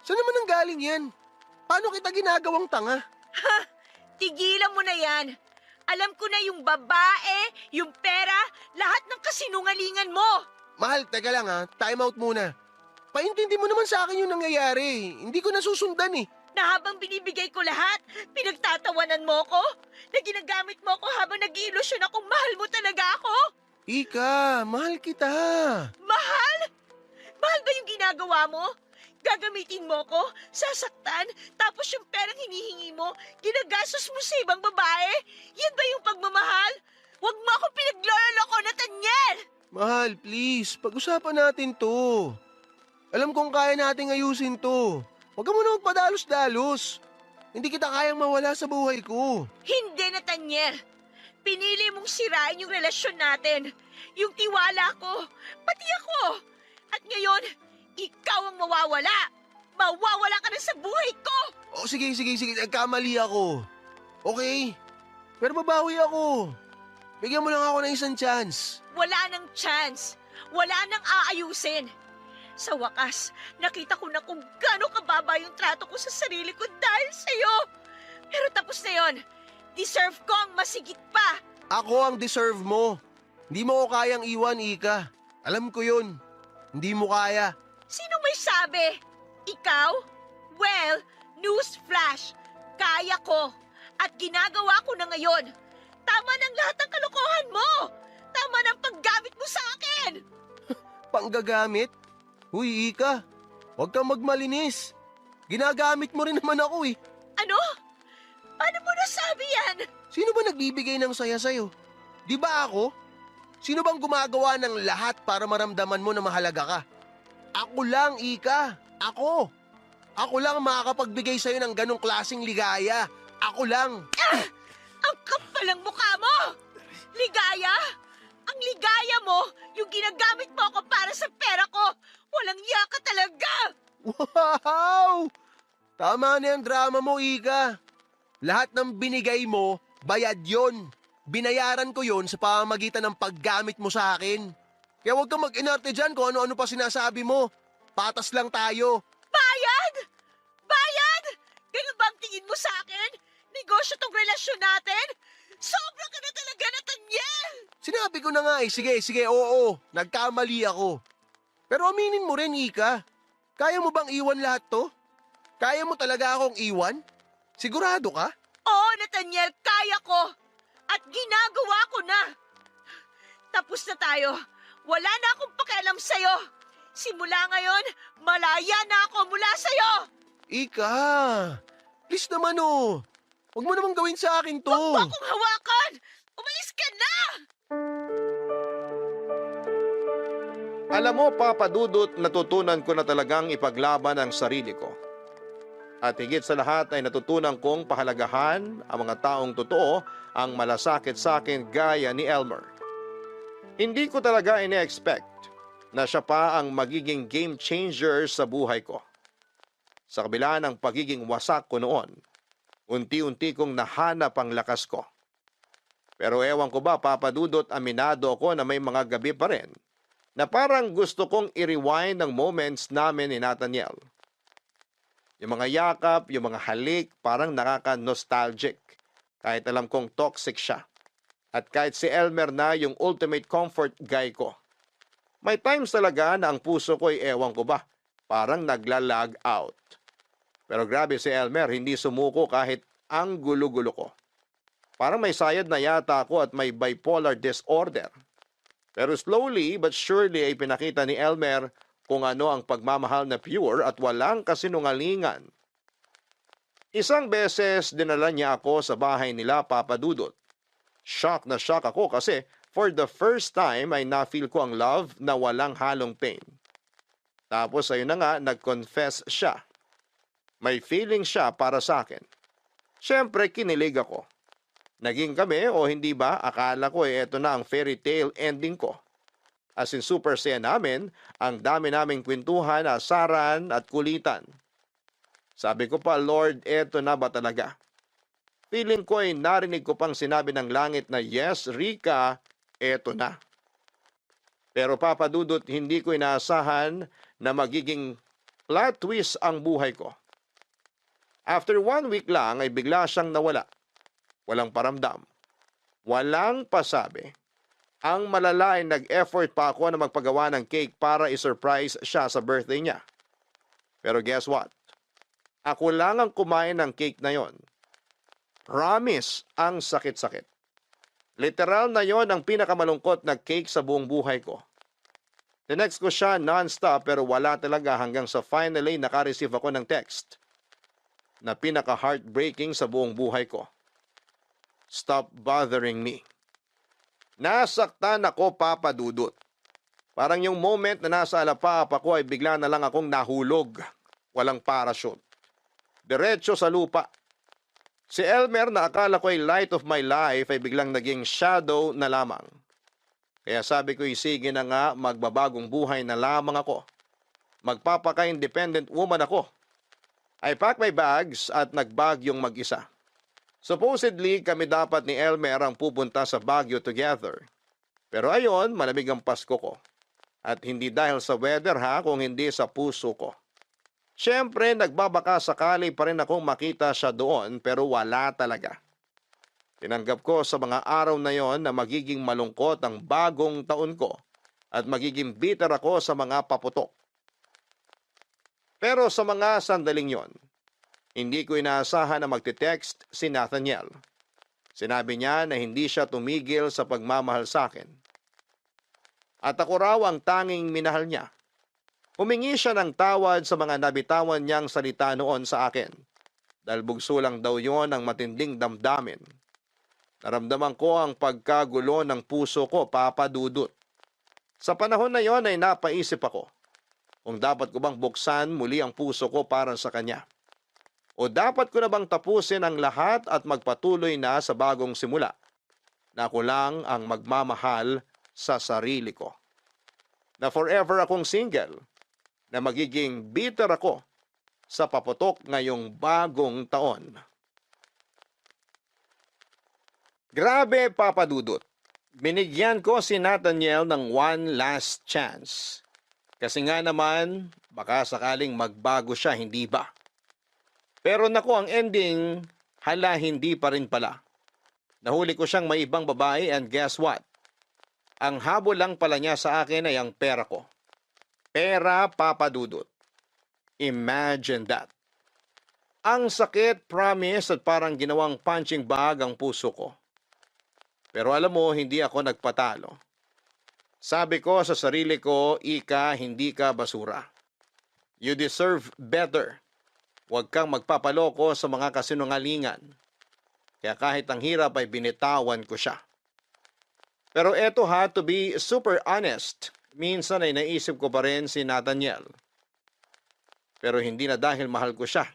Saan naman nanggaling yan? Paano kita ginagawang tanga? Tigilan mo na yan. Alam ko na yung babae, yung pera, lahat ng kasinungalingan mo. Mahal, teka lang ha. Time out muna. Paintindi mo naman sa akin yung nangyayari. Hindi ko nasusundan eh. Na habang binibigay ko lahat, pinagtatawanan mo ko? Na ginagamit mo ko habang nag-iilusyon akong mahal mo talaga ako? Ika, mahal kita. Mahal? Mahal ba yung ginagawa mo? Gagamitin mo ko, sasaktan, tapos yung perang hinihingi mo, ginagastos mo sa ibang babae? Yan ba yung pagmamahal? Huwag mo ako pinagloloko, Nathaniel! Mahal, please. Pag-usapan natin to. Alam kong kaya nating ayusin to. Huwag ka muna magpadalos-dalos. Hindi kita kayang mawala sa buhay ko. Hindi, Nathaniel. Pinili mong sirain yung relasyon natin. Yung tiwala ko, pati ako. At ngayon, ikaw ang mawawala. Mawawala ka na sa buhay ko. Oh, sige. Nagkamali ako. Okay. Pero babawi ako. Bigyan mo lang ako ng isang chance. Wala nang chance. Wala nang aayusin. Sa wakas, nakita ko na kung gaano kababa yung trato ko sa sarili ko dahil sa'yo. Pero tapos na yon. Deserve ko ang masigit pa. Ako ang deserve mo. Hindi mo ko kayang iwan, Ika. Alam ko yun. Hindi mo kaya. Sino may sabi? Ikaw? Well, newsflash. Kaya ko. At ginagawa ko na ngayon. Tama ng lahat ng kalokohan mo. Tama ng paggamit mo sa akin. Panggagamit? Uy, Ika. Huwag kang magmalinis. Ginagamit mo rin naman ako eh. Ano? Paano mo nasabi yan? Sino ba nagbibigay ng saya sa'yo? Di ba ako? Sino bang gumagawa ng lahat para maramdaman mo na mahalaga ka? Ako lang, Ika. Ako. Ako lang ang makakapagbigay sa'yo ng ganong klaseng ligaya. Ako lang. Ang kapal ng mukha mo! Ligaya? Ang ligaya mo, yung ginagamit mo ako para sa pera ko. Walang iya ka talaga! Wow! Tama na yung drama mo, Ika. Lahat ng binigay mo, bayad yon. Binayaran ko yon sa pamamagitan ng paggamit mo sa akin. Kaya huwag kang mag-inarte dyan kung ano-ano pa sinasabi mo. Patas lang tayo. Bayad? Bayad? Ganun ba ang tingin mo sa akin? Negosyo tong relasyon natin? Sobra ka na talaga, Nathaniel! Sinabi ko na nga eh, sige, oo, nagkamali ako. Pero aminin mo rin, Ika. Kaya mo bang iwan lahat to? Kaya mo talaga akong iwan? Sigurado ka? Oo, Nathaniel, kaya ko. At ginagawa ko na. Tapos na tayo. Wala na akong pakialam sa'yo. Simula ngayon, malaya na ako mula sa'yo. Ika, please naman oh. Huwag mo namang gawin sa akin to. Huwag mo akong hawakan. Umalis ka na! Alam mo, Papa Dudut, natutunan ko na talagang ipaglaban ang sarili ko. At higit sa lahat ay natutunan kong pahalagahan ang mga taong totoo ang malasakit sa akin gaya ni Elmer. Hindi ko talaga ine-expect na siya pa ang magiging game changer sa buhay ko. Sa kabila ng pagiging wasak ko noon, unti-unti kong nahanap ang lakas ko. Pero ewan ko ba, Papa Dudut, aminado ako na may mga gabi pa rin na parang gusto kong i-rewind ang moments namin ni Nathaniel. Yung mga yakap, yung mga halik, parang nakaka-nostalgic. Kahit alam kong toxic siya. At kahit si Elmer na yung ultimate comfort guy ko. May times talaga na ang puso ko ay ewan ko ba, parang naglalag out. Pero grabe si Elmer, hindi sumuko kahit ang gulo-gulo ko. Parang may sayad na yata ako at may bipolar disorder. Pero slowly but surely ay pinakita ni Elmer kung ano ang pagmamahal na pure at walang kasinungalingan. Isang beses dinala niya ako sa bahay nila, Papa Dudut. Shock na shock ako kasi for the first time ay na-feel ko ang love na walang halong pain. Tapos ayun na nga, nag-confess siya. May feeling siya para sa akin. Siyempre, kinilig ako. Naging kami o hindi ba, akala ko eto na ang fairy tale ending ko. As in super saya namin, ang dami naming kwentuhan, asaran at kulitan. Sabi ko pa, Lord, eto na ba talaga? Feeling ko ay narinig ko pang sinabi ng langit na yes, Rika, eto na. Pero Papa Dudut, hindi ko inaasahan na magiging plot twist ang buhay ko. After 1 week lang ay bigla siyang nawala. Walang paramdam. Walang pasabi. Ang malala ay nag-effort pa ako na magpagawa ng cake para i-surprise siya sa birthday niya. Pero guess what? Ako lang ang kumain ng cake na yon. Promise, ang sakit-sakit. Literal na yon ang pinakamalungkot na cake sa buong buhay ko. Tinext ko siya non-stop pero wala talaga hanggang sa finally naka-receive ako ng text na pinaka-heartbreaking sa buong buhay ko. Stop bothering me. Nasaktan ako, Papa Dudut. Parang yung moment na nasa alapapa ko ay bigla na lang akong nahulog. Walang parachute. Diretso sa lupa. Si Elmer na akala ko ay light of my life ay biglang naging shadow na lamang. Kaya sabi ko, sige na nga, magbabagong buhay na lamang ako. Magpapaka-independent woman ako. I packed my bags at nagbagyong mag-isa. Supposedly, kami dapat ni Elmer ang pupunta sa Baguio together. Pero ayon, malamig ang Pasko ko. At hindi dahil sa weather kung hindi sa puso ko. Siyempre, nagbabaka sakali pa rin akong makita siya doon pero wala talaga. Tinanggap ko sa mga araw na yon na magiging malungkot ang bagong taon ko at magiging bitter ako sa mga paputok. Pero sa mga sandaling yon, hindi ko inaasahan na magte-text si Nathaniel. Sinabi niya na hindi siya tumigil sa pagmamahal sa akin. At ako raw ang tanging minahal niya. Humingi siya ng tawad sa mga nabitawan niyang salita noon sa akin. Dahil bugso lang daw yon ang matinding damdamin. Naramdaman ko ang pagkagulo ng puso ko, Papa Dudut. Sa panahon na yon ay napaisip ako kung dapat ko bang buksan muli ang puso ko para sa kanya. O dapat ko na bang tapusin ang lahat at magpatuloy na sa bagong simula na ako lang ang magmamahal sa sarili ko. Na forever akong single, na magiging bitter ako sa paputok ngayong bagong taon. Grabe, Papa Dudut. Binigyan ko si Nathaniel ng one last chance. Kasi nga naman, baka sakaling magbago siya, hindi ba? Pero naku, ang ending, hala hindi pa rin pala. Nahuli ko siyang may ibang babae and guess what? Ang habol lang pala niya sa akin ay ang pera ko. Pera, Papa Dudut. Imagine that. Ang sakit, promise, at parang ginawang punching bag ang puso ko. Pero alam mo, hindi ako nagpatalo. Sabi ko sa sarili ko, Ika, hindi ka basura. You deserve better. Huwag kang magpapaloko sa mga kasinungalingan. Kaya kahit ang hirap ay binitawan ko siya. Pero eto to be super honest, minsan ay naisip ko pa rin si Nathaniel. Pero hindi na dahil mahal ko siya.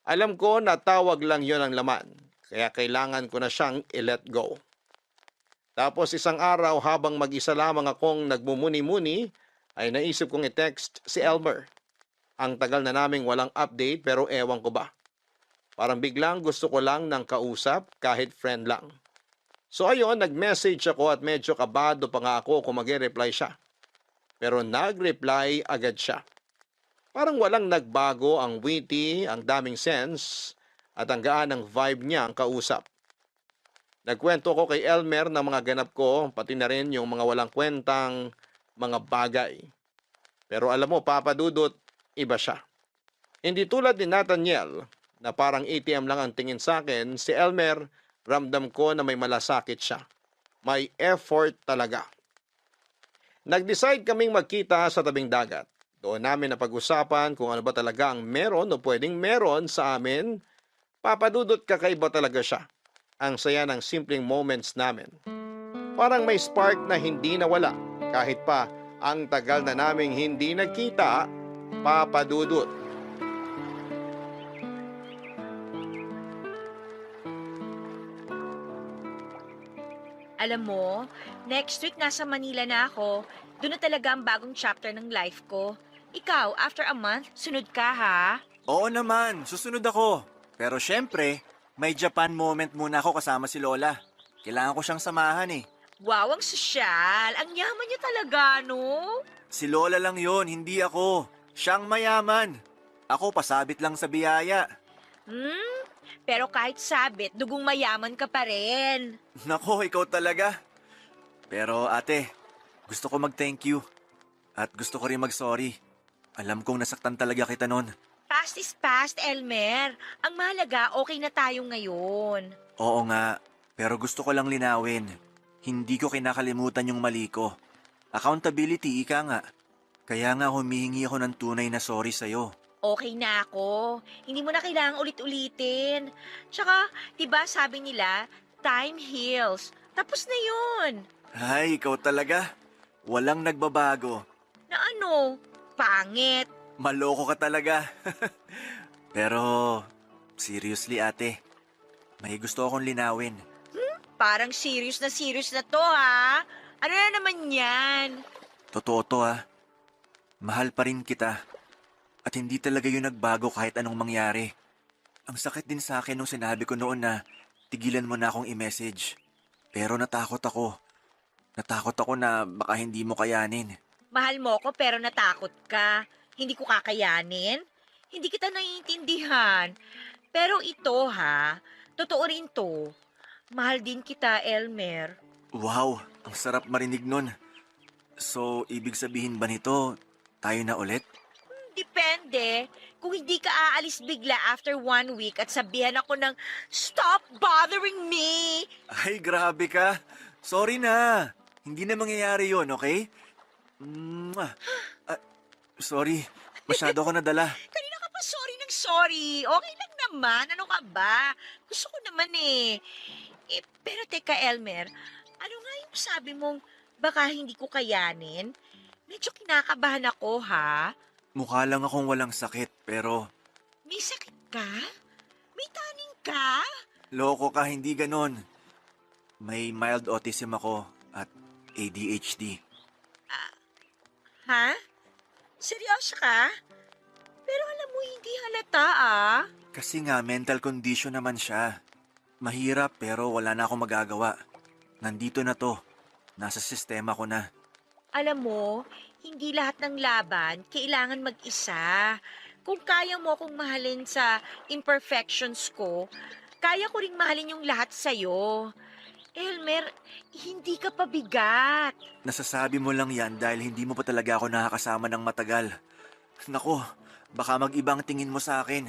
Alam ko na tawag lang yon ang laman, kaya kailangan ko na siyang i-let go. Tapos isang araw habang mag-isa lamang akong nagmumuni-muni, ay naisip kong i-text si Elmer. Ang tagal na naming walang update pero ewan ko ba. Parang biglang gusto ko lang ng kausap kahit friend lang. So ayun, nag-message ako at medyo kabado pa nga ako kung mag-reply siya. Pero nag-reply agad siya. Parang walang nagbago, ang witty, ang daming sense, at ang gaan ng vibe niya ang kausap. Nagkwento ko kay Elmer ng mga ganap ko, pati na rin yung mga walang kwentang mga bagay. Pero alam mo, Papa Dudut, iba siya. Hindi tulad ni Nathaniel, na parang ATM lang ang tingin sa akin, si Elmer, ramdam ko na may malasakit siya. May effort talaga. Nag-decide kaming magkita sa tabing dagat. Doon namin napag-usapan kung ano ba talaga ang meron o pwedeng meron sa amin. Papa Dudut, kakaiba talaga siya. Ang saya ng simpleng moments namin. Parang may spark na hindi nawala. Kahit pa ang tagal na naming hindi nagkita, Papa Dudut. Alam mo, next week nasa Manila na ako. Doon na talaga ang bagong chapter ng life ko. Ikaw, after a month, sunod ka ha? Oo naman, susunod ako. Pero syempre, may Japan moment muna ako kasama si Lola. Kailangan ko siyang samahan eh. Wow, ang sosyal. Ang yaman niya talaga, no? Si Lola lang yon, hindi ako. Siyang mayaman. Ako pasabit lang sa biyaya. Pero kahit sabit, dugong mayaman ka pa rin. Nako, ikaw talaga. Pero ate, gusto ko mag-thank you. At gusto ko rin mag-sorry. Alam kong nasaktan talaga kita noon. Past is past, Elmer. Ang mahalaga, okay na tayo ngayon. Oo nga, pero gusto ko lang linawin. Hindi ko kinakalimutan yung mali ko. Accountability, ika nga. Kaya nga humihingi ako ng tunay na sorry sa'yo. Okay na ako. Hindi mo na kailangang ulit-ulitin. Tsaka, diba sabi nila, time heals. Tapos na yun. Ay, ikaw talaga. Walang nagbabago. Na ano? Pangit. Maloko ka talaga. Pero, seriously ate, may gusto akong linawin. Parang serious na to ha. Ano na naman yan? Totoo to ah. Mahal pa rin kita. At hindi talaga yun nagbago kahit anong mangyari. Ang sakit din sa akin nung sinabi ko noon na tigilan mo na akong i-message. Pero natakot ako. Natakot ako na baka hindi mo kayanin. Mahal mo ko pero natakot ka. Hindi ko kakayanin. Hindi kita naiintindihan. Pero ito ha, totoo rin to. Mahal din kita, Elmer. Wow, ang sarap marinig nun. So, ibig sabihin ba nito, tayo na ulit? Depende. Kung hindi ka aalis bigla after 1 week at sabihan ako ng, "Stop bothering me!" Ay, grabe ka. Sorry na. Hindi na mangyayari yon, okay? Sorry, masyado ako nadala. Kanina ka pa sorry ng sorry. Okay lang naman. Ano ka ba? Gusto ko naman eh. Pero teka, Elmer. Ano nga yung sabi mong baka hindi ko kayanin? Medyo kinakabahan ako, ha? Mukha lang akong walang sakit, pero May sakit ka? May taning ka? loko ka, hindi ganon. May mild autism ako at ADHD. Ha? Seryoso ka? Pero alam mo, hindi halata ah. Kasi nga, mental condition naman siya. Mahirap pero wala na akong magagawa. Nandito na to. Nasa sistema ko na. Alam mo, hindi lahat ng laban kailangan mag-isa. Kung kaya mo akong mahalin sa imperfections ko, kaya ko ring mahalin yung lahat sa'yo. Elmer, hindi ka pabigat. Nasasabi mo lang yan dahil hindi mo pa talaga ako nakakasama ng matagal. Nako, baka mag-ibang tingin mo sa akin.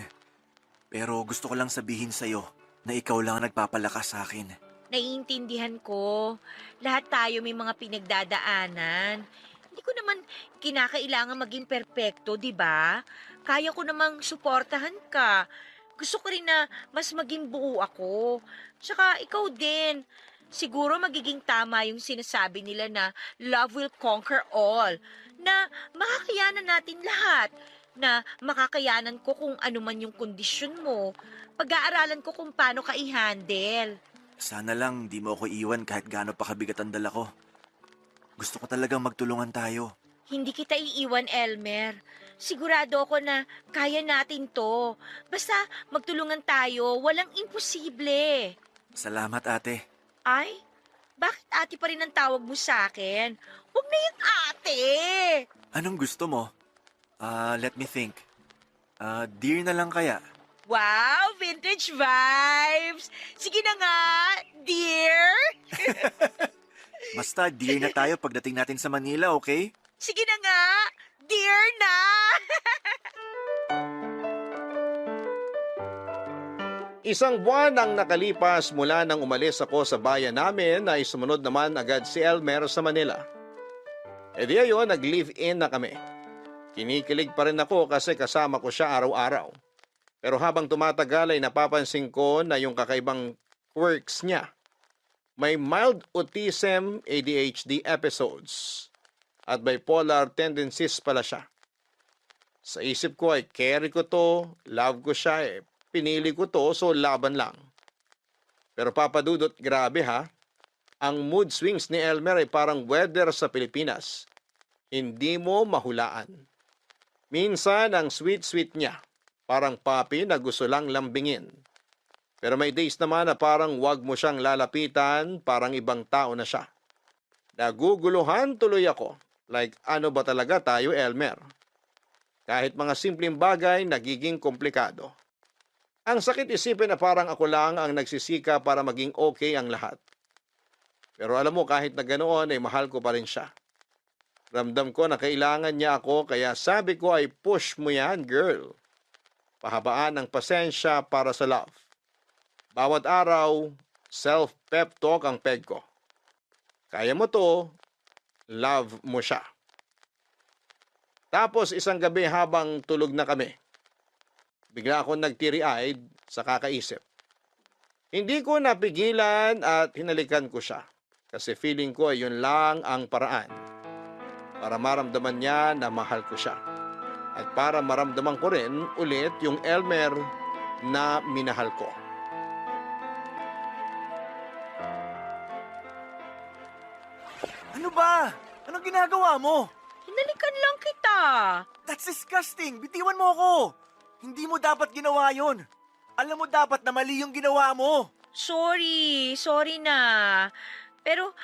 Pero gusto ko lang sabihin sa'yo na ikaw lang ang nagpapalakas sa akin. Naiintindihan ko. Lahat tayo may mga pinagdadaanan. Hindi ko naman kinakailangan maging perpekto, di ba? Kaya ko namang suportahan ka. Gusto ko rin na mas maging buo ako. Tsaka ikaw din. Siguro magiging tama yung sinasabi nila na love will conquer all. Na makakayanan natin lahat. Na makakayanan ko kung ano man yung kondisyon mo. Pag-aaralan ko kung paano ka i-handle. Sana lang di mo ako iwan kahit gaano pa kabigat ang dala ko. Gusto ko talagang magtulungan tayo. Hindi kita iiwan, Elmer. Sigurado ako na kaya natin to. Basta magtulungan tayo, walang imposible. Salamat ate. Ay, bakit ate pa rin ang tawag mo sa akin? Huwag na yung ate! Anong gusto mo? Let me think. Dear na lang kaya? Wow, vintage vibes! Sige na nga, dear! Basta dear na tayo pagdating natin sa Manila, okay? Sige na nga, dear na! Isang buwan ang nakalipas mula nang umalis ako sa bayan namin na sumunod naman agad si Elmer sa Manila. E di ayon, nag-live-in na kami. Kinikilig pa rin ako kasi kasama ko siya araw-araw. Pero habang tumatagal ay napapansin ko na yung kakaibang quirks niya. May mild autism, ADHD episodes at bipolar tendencies pala siya. Sa isip ko ay carry ko to, love ko siya pinili ko to so laban lang. Pero papadudot, grabe ha. Ang mood swings ni Elmer ay parang weather sa Pilipinas. Hindi mo mahulaan. Minsan ang sweet-sweet niya, parang papi na gusto lang lambingin. Pero may days naman na parang wag mo siyang lalapitan, parang ibang tao na siya. Naguguluhan tuloy ako. Like, ano ba talaga tayo, Elmer? Kahit mga simpleng bagay, nagiging komplikado. Ang sakit isipin na parang ako lang ang nagsisika para maging okay ang lahat. Pero alam mo, kahit na ganoon, ay mahal ko pa rin siya. Ramdam ko na kailangan niya ako, kaya sabi ko ay push mo yan, girl. Pahabaan ng pasensya para sa love. Bawat araw, self-pep talk ang peg ko. Kaya mo to, love mo siya. Tapos isang gabi habang tulog na kami, bigla akong nagtiri-eyed sa kakaisip. Hindi ko napigilan at hinalikan ko siya kasi feeling ko ay yun lang ang paraan para maramdaman niya na mahal ko siya at para maramdaman ko rin ulit yung Elmer na minahal ko. Ano ba? Anong ginagawa mo? Hinalikan lang kita. That's disgusting! Bitiwan mo ako! Hindi mo dapat ginawa yon. Alam mo dapat na mali yung ginawa mo. Sorry na. Pero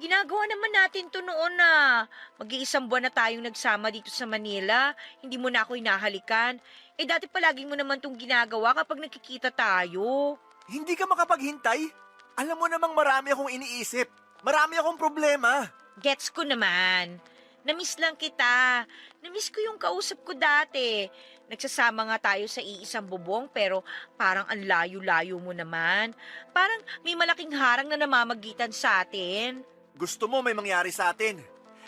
ginagawa naman natin to noon na. Mag-iisang buwan na tayong nagsama dito sa Manila. Hindi mo na ako hinahalikan. Eh dati palagi mo naman tong ginagawa kapag nakikita tayo. Hindi ka makapaghintay? Alam mo namang marami akong iniisip. Marami akong problema. Gets ko naman. Namiss lang kita. Namiss ko yung kausap ko dati. Nagsasama nga tayo sa iisang bubong pero parang ang layo-layo mo naman. Parang may malaking harang na namamagitan sa atin. Gusto mo may mangyari sa atin.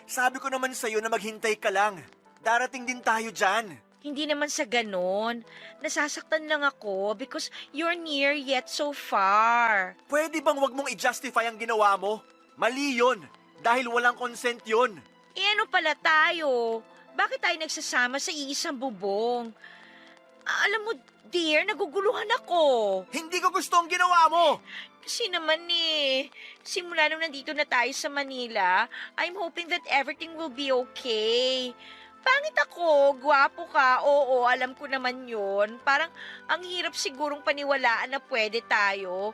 Sabi ko naman sa'yo na maghintay ka lang. Darating din tayo dyan. Hindi naman sa ganon. Nasasaktan lang ako because you're near yet so far. Pwede bang wag mong i-justify ang ginawa mo? Mali yun. Dahil walang consent yun. Eh ano pala tayo? Bakit tayo nagsasama sa iisang bubong? Alam mo, dear, naguguluhan ako. Hindi ko gusto ang ginawa mo. Kasi naman simula nung nandito na tayo sa Manila, I'm hoping that everything will be okay. Pangit ako, gwapo ka, oo, alam ko naman yun. Parang ang hirap sigurong paniwalaan na pwede tayo.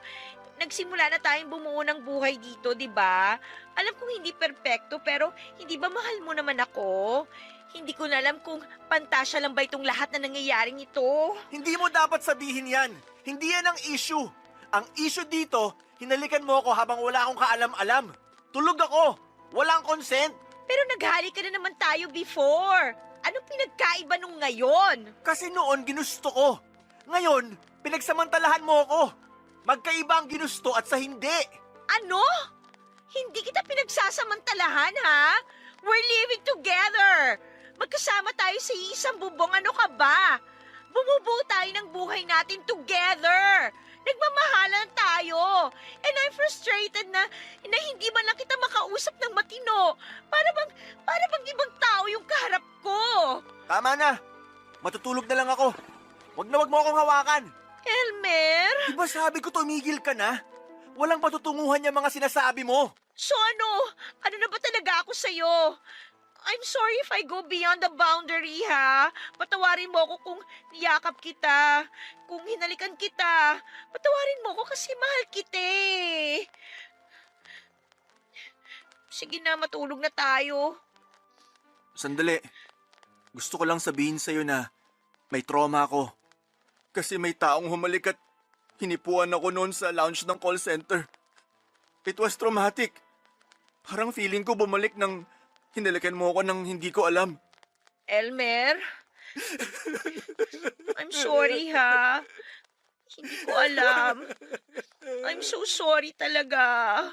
Nagsimula na tayong bumuo ng buhay dito, di ba? Alam kong hindi perpekto, pero hindi ba mahal mo naman ako? Hindi ko na alam kung pantasya lang ba itong lahat na nangyayaring ito. Hindi mo dapat sabihin yan. Hindi yan ang issue. Ang issue dito, hinalikan mo ako habang wala akong kaalam-alam. Tulog ako. Walang consent. Pero naghali ka na naman tayo before. Anong pinagkaiba nung ngayon? Kasi noon ginusto ko. Ngayon, pinagsamantalahan mo ako. Magkaiba ang ginusto at sa hindi. Ano? Hindi kita pinagsasamantalahan, ha? We're living together. Magkasama tayo sa isang bubong. Ano ka ba? Bumubuo tayo ng buhay natin together. Nagmamahalan tayo. And I'm frustrated na hindi man lang kita makausap ng matino. Para bang ibang tao yung kaharap ko. Tama na. Matutulog na lang ako. Wag mo akong hawakan. Elmer? Diba sabi ko tumigil ka na? Walang patutunguhan yung mga sinasabi mo. So ano? Ano na ba talaga ako sa'yo? I'm sorry if I go beyond the boundary, ha? Patawarin mo ako kung niyakap kita, kung hinalikan kita. Patawarin mo ako kasi mahal kita eh. Sige na, matulog na tayo. Sandali. Gusto ko lang sabihin sa'yo na may trauma ako. Kasi may taong humalik at hinipuan ako noon sa lounge ng call center. It was traumatic. Parang feeling ko bumalik nang hinalikan mo ako nang hindi ko alam. Elmer? I'm sorry, ha? Hindi ko alam. I'm so sorry talaga.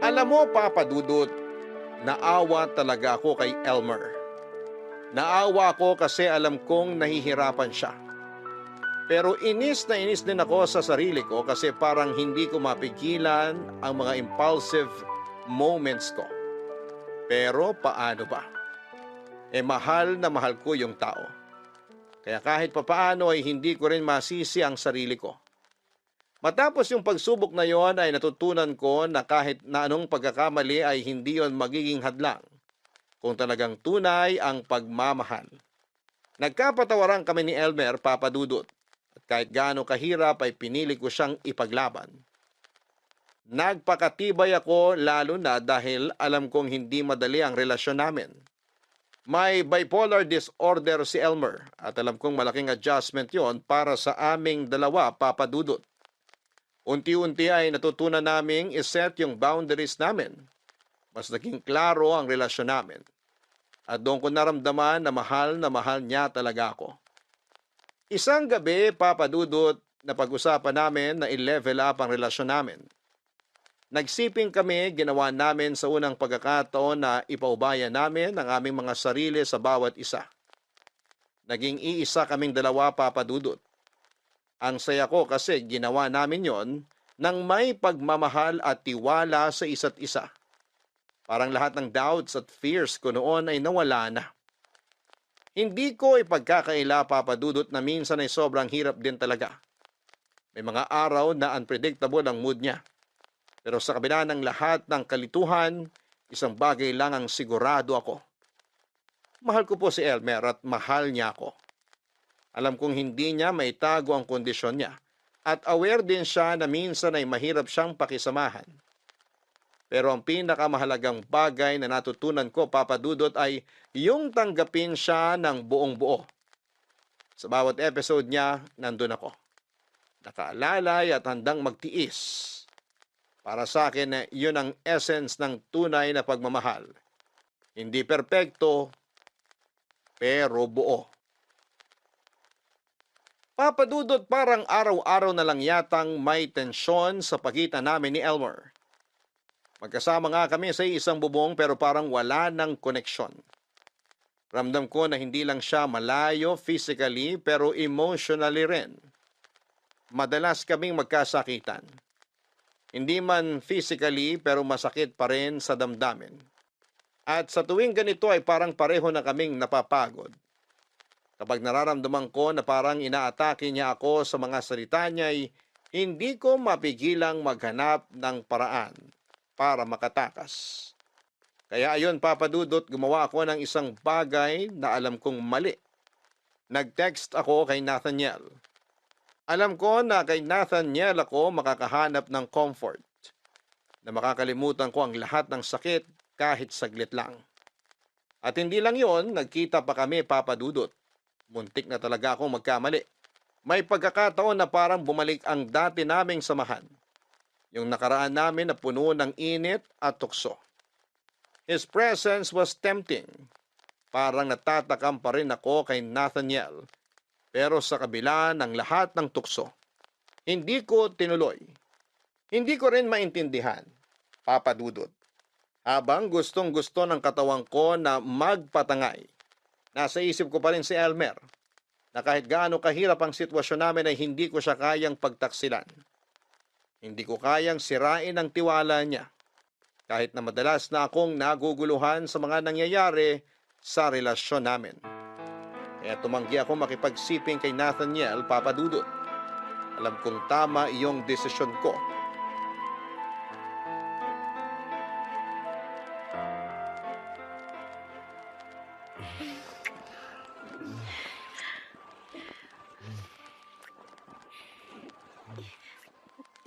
Alam mo, Papa Dudut, naawa talaga ako kay Elmer. Naawa ako kasi alam kong nahihirapan siya. Pero inis na inis din ako sa sarili ko kasi parang hindi ko mapigilan ang mga impulsive moments ko. Pero paano ba? Mahal na mahal ko yung tao. Kaya kahit papaano ay hindi ko rin masisi ang sarili ko. Matapos yung pagsubok na yon ay natutunan ko na kahit na anong pagkakamali ay hindi yon magiging hadlang kung talagang tunay ang pagmamahal. Nagkapatawaran kami ni Elmer, Papa Dudut, at kahit gaano kahirap ay pinili ko siyang ipaglaban. Nagpakatibay ako lalo na dahil alam kong hindi madali ang relasyon namin. May bipolar disorder si Elmer at alam kong malaking adjustment yon para sa aming dalawa, Papa Dudut. Unti-unti ay natutunan naming iset yung boundaries namin. Mas naging klaro ang relasyon namin. At doon ko naramdaman na mahal niya talaga ako. Isang gabi, Papa Dudut, na pag-usapan namin na i-level up ang relasyon namin. Nagsiping kami, ginawa namin sa unang pagkakataon na ipaubaya namin ang aming mga sarili sa bawat isa. Naging iisa kaming dalawa, Papa Dudut. Ang saya ko kasi ginawa namin yon nang may pagmamahal at tiwala sa isa't isa. Parang lahat ng doubts at fears ko noon ay nawala na. Hindi ko ipagkakaila, Papa Dudut, na minsan ay sobrang hirap din talaga. May mga araw na unpredictable ang mood niya. Pero sa kabila ng lahat ng kalituhan, isang bagay lang ang sigurado ako. Mahal ko po si Elmer at mahal niya ako. Alam kong hindi niya maitago ang kondisyon niya at aware din siya na minsan ay mahirap siyang pakisamahan. Pero ang pinakamahalagang bagay na natutunan ko, Papa Dudut, ay yung tanggapin siya ng buong buo. Sa bawat episode niya, nandun ako. Nakaalalay at handang magtiis. Para sa akin, yun ang essence ng tunay na pagmamahal. Hindi perpekto, pero buo. Papa Dudut, parang araw-araw na lang yatang may tensyon sa pagitan namin ni Elmer. Magkasama nga kami sa isang bubong pero parang wala ng koneksyon. Ramdam ko na hindi lang siya malayo physically pero emotionally rin. Madalas kaming magkasakitan. Hindi man physically pero masakit pa rin sa damdamin. At sa tuwing ganito ay parang pareho na kaming napapagod. Kapag nararamdaman ko na parang inaatake niya ako sa mga salita niya ay hindi ko mapigilang maghanap ng paraan para makatakas. Kaya ayon, Papa Dudut, gumawa ako ng isang bagay na alam kong mali. Nag-text ako kay Nathaniel. Alam ko na kay Nathaniel ako makakahanap ng comfort. Na makakalimutan ko ang lahat ng sakit kahit saglit lang. At hindi lang yon, nagkita pa kami, Papa Dudut. Muntik na talaga akong magkamali. May pagkakataon na parang bumalik ang dati naming samahan. Yung nakaraan namin na puno ng init at tukso. His presence was tempting. Parang natatakam pa rin ako kay Nathaniel. Pero sa kabila ng lahat ng tukso, hindi ko tinuloy. Hindi ko rin maintindihan, Papa Dudut. Habang gustong-gusto ng katawan ko na magpatangay, nasa isip ko pa rin si Elmer, na kahit gaano kahirap ang sitwasyon namin ay hindi ko siya kayang pagtaksilan. Hindi ko kayang sirain ang tiwala niya, kahit na madalas na akong naguguluhan sa mga nangyayari sa relasyon namin. Kaya tumanggi ako makipagsiping kay Nathaniel, Papa Dudut. Alam kong tama iyong desisyon ko.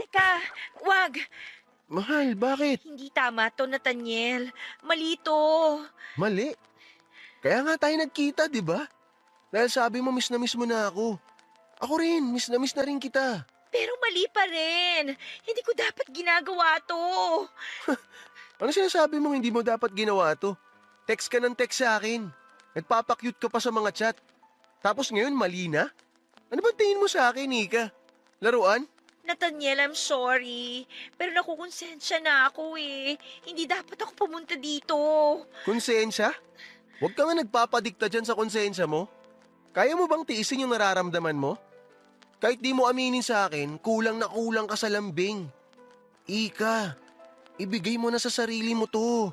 Teka, wag! Mahal, bakit? Hindi tama to, Nathaniel. Mali to. Mali. Kaya nga tayo nagkita, di ba? Dahil sabi mo miss mo na ako. Ako rin, miss na rin kita. Pero mali pa rin. Hindi ko dapat ginagawa to. Ano sinasabi mong hindi mo dapat ginawa to? Text ka ng text sa akin. Nagpapakyut ka pa sa mga chat. Tapos ngayon mali na? Ano ba tingin mo sa akin, Nika? Laruan? Nathaniel, I'm sorry. Pero nakukonsensya na ako eh. Hindi dapat ako pumunta dito. Konsensya? Huwag ka nga nagpapadikta dyan sa konsensya mo. Kaya mo bang tiisin yung nararamdaman mo? Kahit di mo aminin sa akin, kulang na kulang ka sa lambing. Ika, ibigay mo na sa sarili mo to.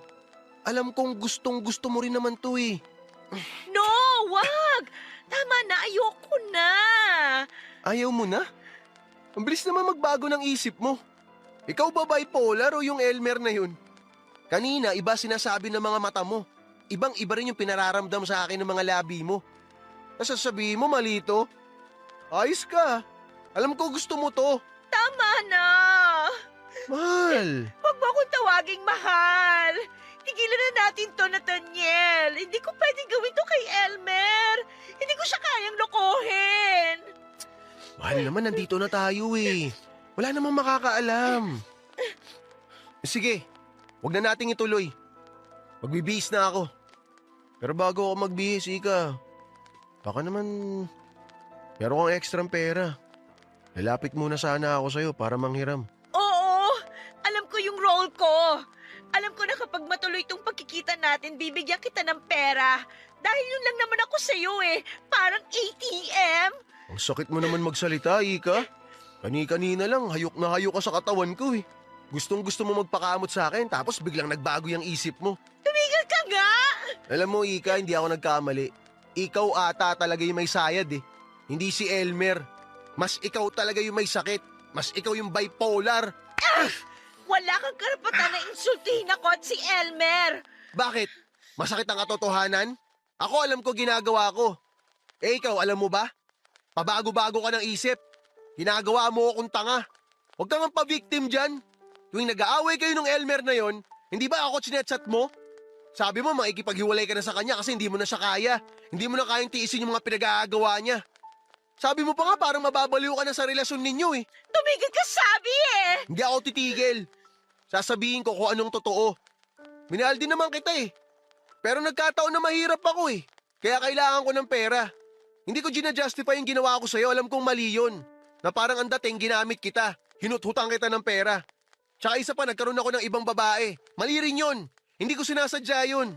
Alam kong gustong gusto mo rin naman to eh. No, wag! Tama na, ayoko na. Ayaw mo na? Ang bilis naman magbago ng isip mo. Ikaw ba bipolar o yung Elmer na yun? Kanina, iba sinasabi ng mga mata mo. Ibang-iba rin yung pinararamdam sa akin ng mga labi mo. Nasasabihin mo, malito. Ayos ka. Alam ko gusto mo to. Tama na! Mahal. Huwag mo akong tawaging mahal. Tigilan na natin to, Nathaniel. Hindi ko pwedeng gawin to kay Elmer. Hindi ko siya kayang lokohin. Mahal naman, nandito na tayo eh. Wala namang makakaalam. Sige, wag na nating ituloy. Magbibihis na ako. Pero bago ako magbihis, Ika, baka naman meron kang ekstrang pera. Lalapit muna sana ako sa'yo para manghiram. Oo, alam ko yung role ko. Alam ko na kapag matuloy itong pagkikita natin, bibigyan kita ng pera. Dahil yun lang naman ako sa'yo eh. Parang ATM. Ang sakit mo naman magsalita, Ika. Kani-kanina lang, hayok na hayok ka sa katawan ko eh. Gustong-gusto mo magpakamot sa akin tapos biglang nagbago yung isip mo. Tumigil ka nga! Alam mo, Ika, hindi ako nagkamali. Ikaw ata talaga yung may sayad eh. Hindi si Elmer. Mas ikaw talaga yung may sakit. Mas ikaw yung bipolar. Wala kang karapatan na insultihin ako at si Elmer. Bakit? Masakit ang katotohanan? Ako alam ko ginagawa ko. Eh ikaw, alam mo ba? Pabago-bago ka ng isip. Ginagawa mo akong tanga. Huwag kang pa-victim dyan. Tuwing nag-aaway kayo ng Elmer na yon, hindi ba ako chinechat mo? Sabi mo makikipaghiwalay ka na sa kanya kasi hindi mo na siya kaya. Hindi mo na kayang tiisin yung mga pinag-aagawa niya. Sabi mo pa nga parang mababaliw ka na sa relasyon ninyo eh. Tumigil ka sabi eh. Hindi ako titigil. Sasabihin ko kung anong totoo. Minahal din naman kita eh. Pero nagkataon na mahirap ako eh. Kaya kailangan ko ng pera. Hindi ko gina-justify yung ginawa ko sa'yo. Alam kong mali yun. Na parang ang dating ginamit kita. Hinuthutang kita ng pera. Tsaka isa pa, nagkaroon ako ng ibang babae. Mali rin yun. Hindi ko sinasadya yun.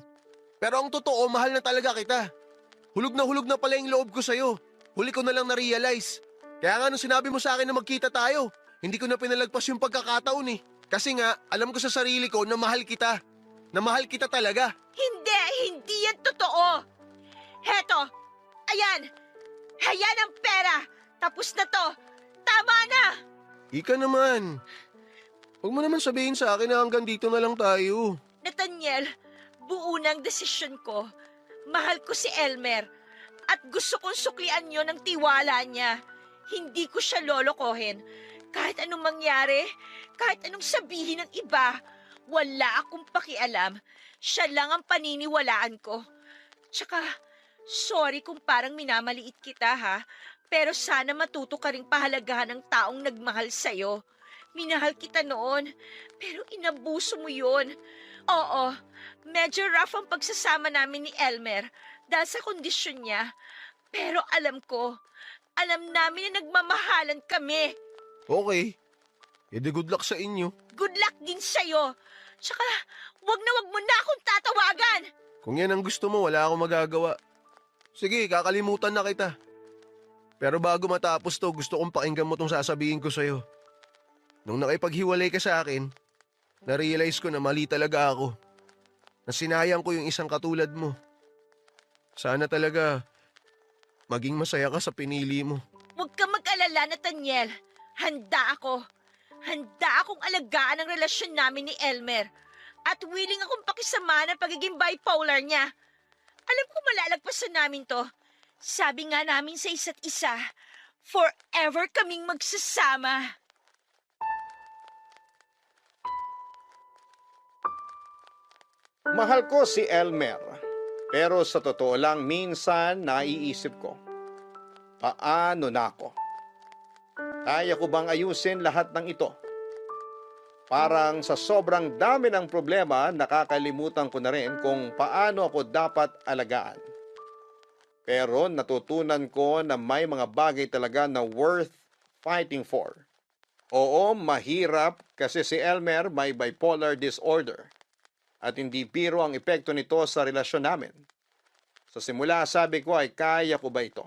Pero ang totoo, mahal na talaga kita. Hulog na pala yung loob ko sa'yo. Huli ko na lang na-realize. Kaya nga nung sinabi mo sa akin na magkita tayo, hindi ko na pinalagpas yung pagkakataon eh. Kasi nga, alam ko sa sarili ko na mahal kita. Na mahal kita talaga. Hindi yan totoo. Heto, ayan. Ayan ang pera. Tapos na to. Tama na. Ika naman. Huwag mo naman sabihin sa akin na hanggang dito na lang tayo. Nathaniel, buo na ang desisyon ko. Mahal ko si Elmer. At gusto kong suklian niyo ng tiwala niya. Hindi ko siya lolokohin. Kahit anong mangyari, kahit anong sabihin ng iba, wala akong pakialam. Siya lang ang paniniwalaan ko. Tsaka, sorry kung parang minamaliit kita ha, pero sana matuto ka ring pahalagahan ng taong nagmahal sa'yo. Minahal kita noon, pero inabuso mo yun. Oo, medyo rough ang pagsasama namin ni Elmer dahil sa kondisyon niya. Pero alam namin na nagmamahalan kami. Okay. Edi good luck sa inyo. Good luck din sa'yo. Tsaka, wag mo na akong tatawagan. Kung yan ang gusto mo, wala akong magagawa. Sige, kakalimutan na kita. Pero bago matapos to, gusto kong pakinggan mo tong sasabihin ko sa'yo. Nung nakipaghiwalay ka sa akin, na-realize ko na mali talaga ako. Na sinayang ko yung isang katulad mo. Sana talaga maging masaya ka sa pinili mo. Huwag ka mag-alala, Nathaniel. Handa ako. Handa akong alagaan ang relasyon namin ni Elmer. At willing akong pakisama ng pagiging bipolar niya. Alam ko malalagpasan namin to. Sabi nga namin sa isa't isa, forever kaming magsasama. Mahal ko si Elmer. Pero sa totoo lang, minsan naiisip ko, paano na ako? Kaya ko bang ayusin lahat ng ito? Parang sa sobrang dami ng problema, nakakalimutan ko na rin kung paano ako dapat alagaan. Pero natutunan ko na may mga bagay talaga na worth fighting for. Oo, mahirap kasi si Elmer may bipolar disorder. At hindi biro ang epekto nito sa relasyon namin. Sa simula sabi ko ay kaya ko ba ito?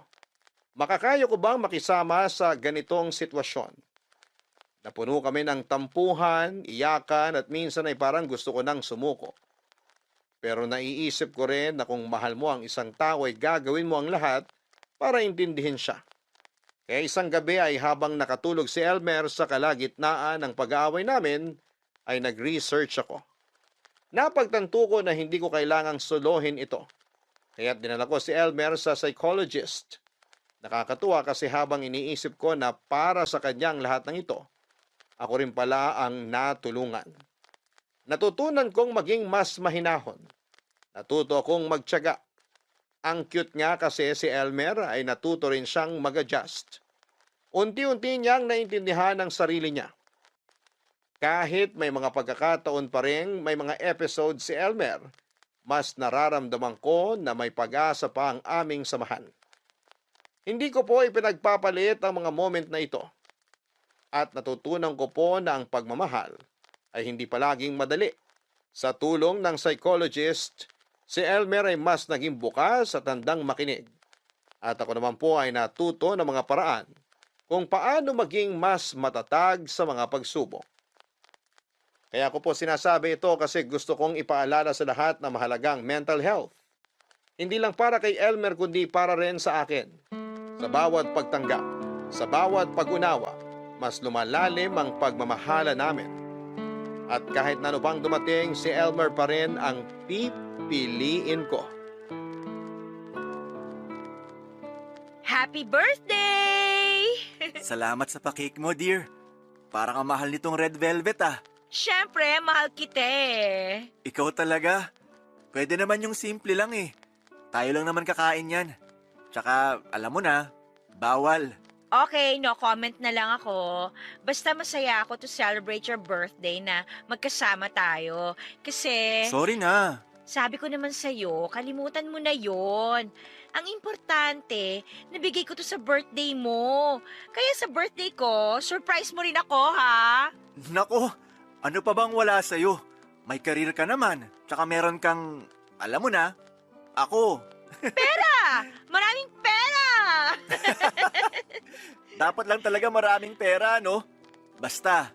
Makakaya ko bang makisama sa ganitong sitwasyon? Napuno kami ng tampuhan, iyakan at minsan ay parang gusto ko nang sumuko. Pero naiisip ko rin na kung mahal mo ang isang tao ay gagawin mo ang lahat para intindihin siya. Kaya isang gabi ay habang nakatulog si Elmer sa kalagitnaan ng pag-aaway namin, ay nag-research ako. Napagtanto ko na hindi ko kailangang solohin ito. Kaya't dinala ko si Elmer sa psychologist. Nakakatuwa kasi habang iniisip ko na para sa kanyang lahat ng ito, ako rin pala ang natulungan. Natutunan kong maging mas mahinahon. Natuto akong magtiyaga. Ang cute nga kasi si Elmer ay natuto rin siyang mag-adjust. Unti-unti niyang naintindihan ang sarili niya. Kahit may mga pagkakataon pa rin, may mga episode si Elmer, mas nararamdaman ko na may pag-asa pa ang aming samahan. Hindi ko po ipinagpapalit ang mga moment na ito. At natutunan ko po na ang pagmamahal ay hindi palaging madali. Sa tulong ng psychologist, si Elmer ay mas naging bukas at handang makinig. At ako naman po ay natuto ng mga paraan kung paano maging mas matatag sa mga pagsubok. Kaya ko po sinasabi ito kasi gusto kong ipaalala sa lahat na mahalagang mental health. Hindi lang para kay Elmer kundi para rin sa akin. Sa bawat pagtanggap, sa bawat pag-unawa, mas lumalalim ang pagmamahala namin. At kahit na ano pang dumating, si Elmer pa rin ang pipiliin ko. Happy birthday! Salamat sa pa-cake mo, dear. Parang ang mahal nitong red velvet ah. Siyempre, mahal kita eh. Ikaw talaga. Pwede naman yung simple lang eh. Tayo lang naman kakain yan. Tsaka, alam mo na, bawal. Okay, no comment na lang ako. Basta masaya ako to celebrate your birthday na magkasama tayo. Kasi, Sorry na. sabi ko naman sa'yo, kalimutan mo na yon. Ang importante, nabigay ko to sa birthday mo. Kaya sa birthday ko, surprise mo rin ako, ha? Nako, ano pa bang wala sa'yo? May karir ka naman. Tsaka meron kang, alam mo na, ako. Maraming pera! Dapat lang talaga maraming pera, no? Basta,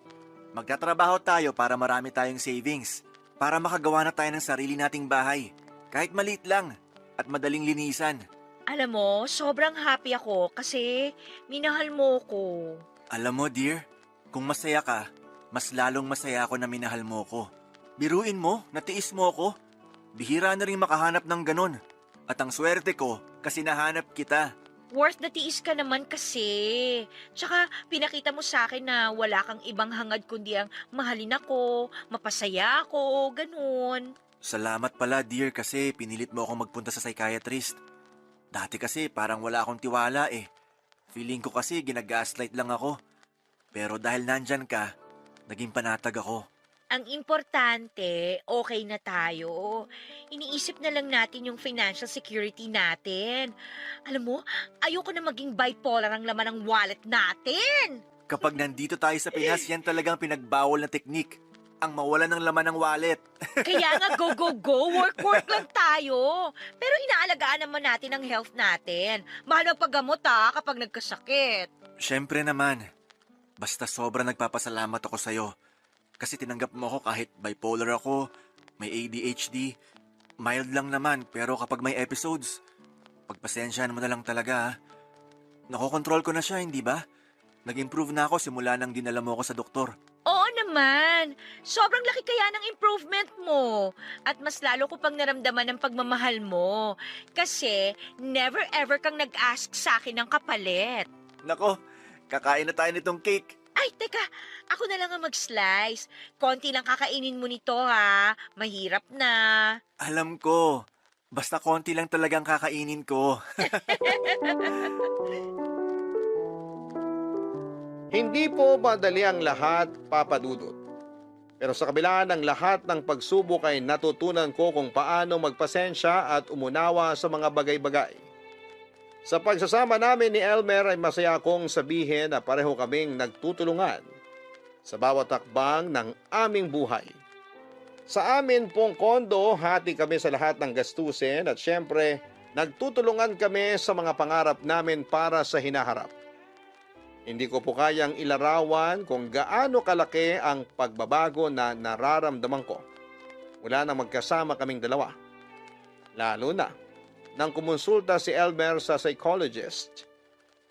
magtatrabaho tayo para marami tayong savings. Para makagawa na tayo ng sarili nating bahay. Kahit maliit lang at madaling linisan. Alam mo, sobrang happy ako kasi minahal mo ko. Alam mo, dear, kung masaya ka, mas lalong masaya ako na minahal mo ko. Biruin mo, natiis mo ko. Bihira na rin makahanap ng ganon. At ang swerte ko, kasi nahanap kita. Worth na tiis ka naman kasi. Tsaka pinakita mo sa akin na wala kang ibang hangad kundi ang mahalin ako, mapasaya ako, ganun. Salamat pala, dear, kasi pinilit mo akong magpunta sa psychiatrist. Dati kasi parang wala akong tiwala eh. Feeling ko kasi ginagaslight lang ako. Pero dahil nandyan ka, naging panatag ako. Ang importante, okay na tayo. Iniisip na lang natin yung financial security natin. Alam mo, ayoko na maging bipolar ang laman ng wallet natin. Kapag nandito tayo sa Pinas, yan talagang pinagbawal na teknik. Ang mawalan ng laman ng wallet. Kaya nga go, go, go, work lang tayo. Pero inaalagaan naman natin ang health natin. Mahal magpagamot kapag nagkasakit. Siyempre naman. Basta sobrang nagpapasalamat ako sa'yo. Kasi tinanggap mo ako kahit bipolar ako, may ADHD. Mild lang naman, pero kapag may episodes, pagpasensyahan mo na lang talaga ha. Nakokontrol ko na siya, hindi ba? Nag-improve na ako simula nang dinala mo ako sa doktor. Oo naman. Sobrang laki kaya ng improvement mo. At mas lalo ko pang naramdaman ng pagmamahal mo. Kasi never ever kang nag-ask sa akin ng kapalit. Nako, kakain na tayo nitong cake. Ay, teka. Ako na lang ang mag-slice. Konti lang kakainin mo nito ha. Mahirap na. Alam ko. Basta konti lang talagang kakainin ko. Hindi po madali ang lahat, Papa Dudut. Pero sa kabila ng lahat ng pagsubok ay natutunan ko kung paano magpasensya at umunawa sa mga bagay-bagay. Sa pagsasama namin ni Elmer ay masaya akong sabihin na pareho kaming nagtutulungan sa bawat takbang ng aming buhay. Sa amin pong kondo, hati kami sa lahat ng gastusin at syempre, nagtutulungan kami sa mga pangarap namin para sa hinaharap. Hindi ko po kayang ilarawan kung gaano kalaki ang pagbabago na nararamdaman ko mula na magkasama kaming dalawa. Lalo na nang kumonsulta si Elmer sa psychologist.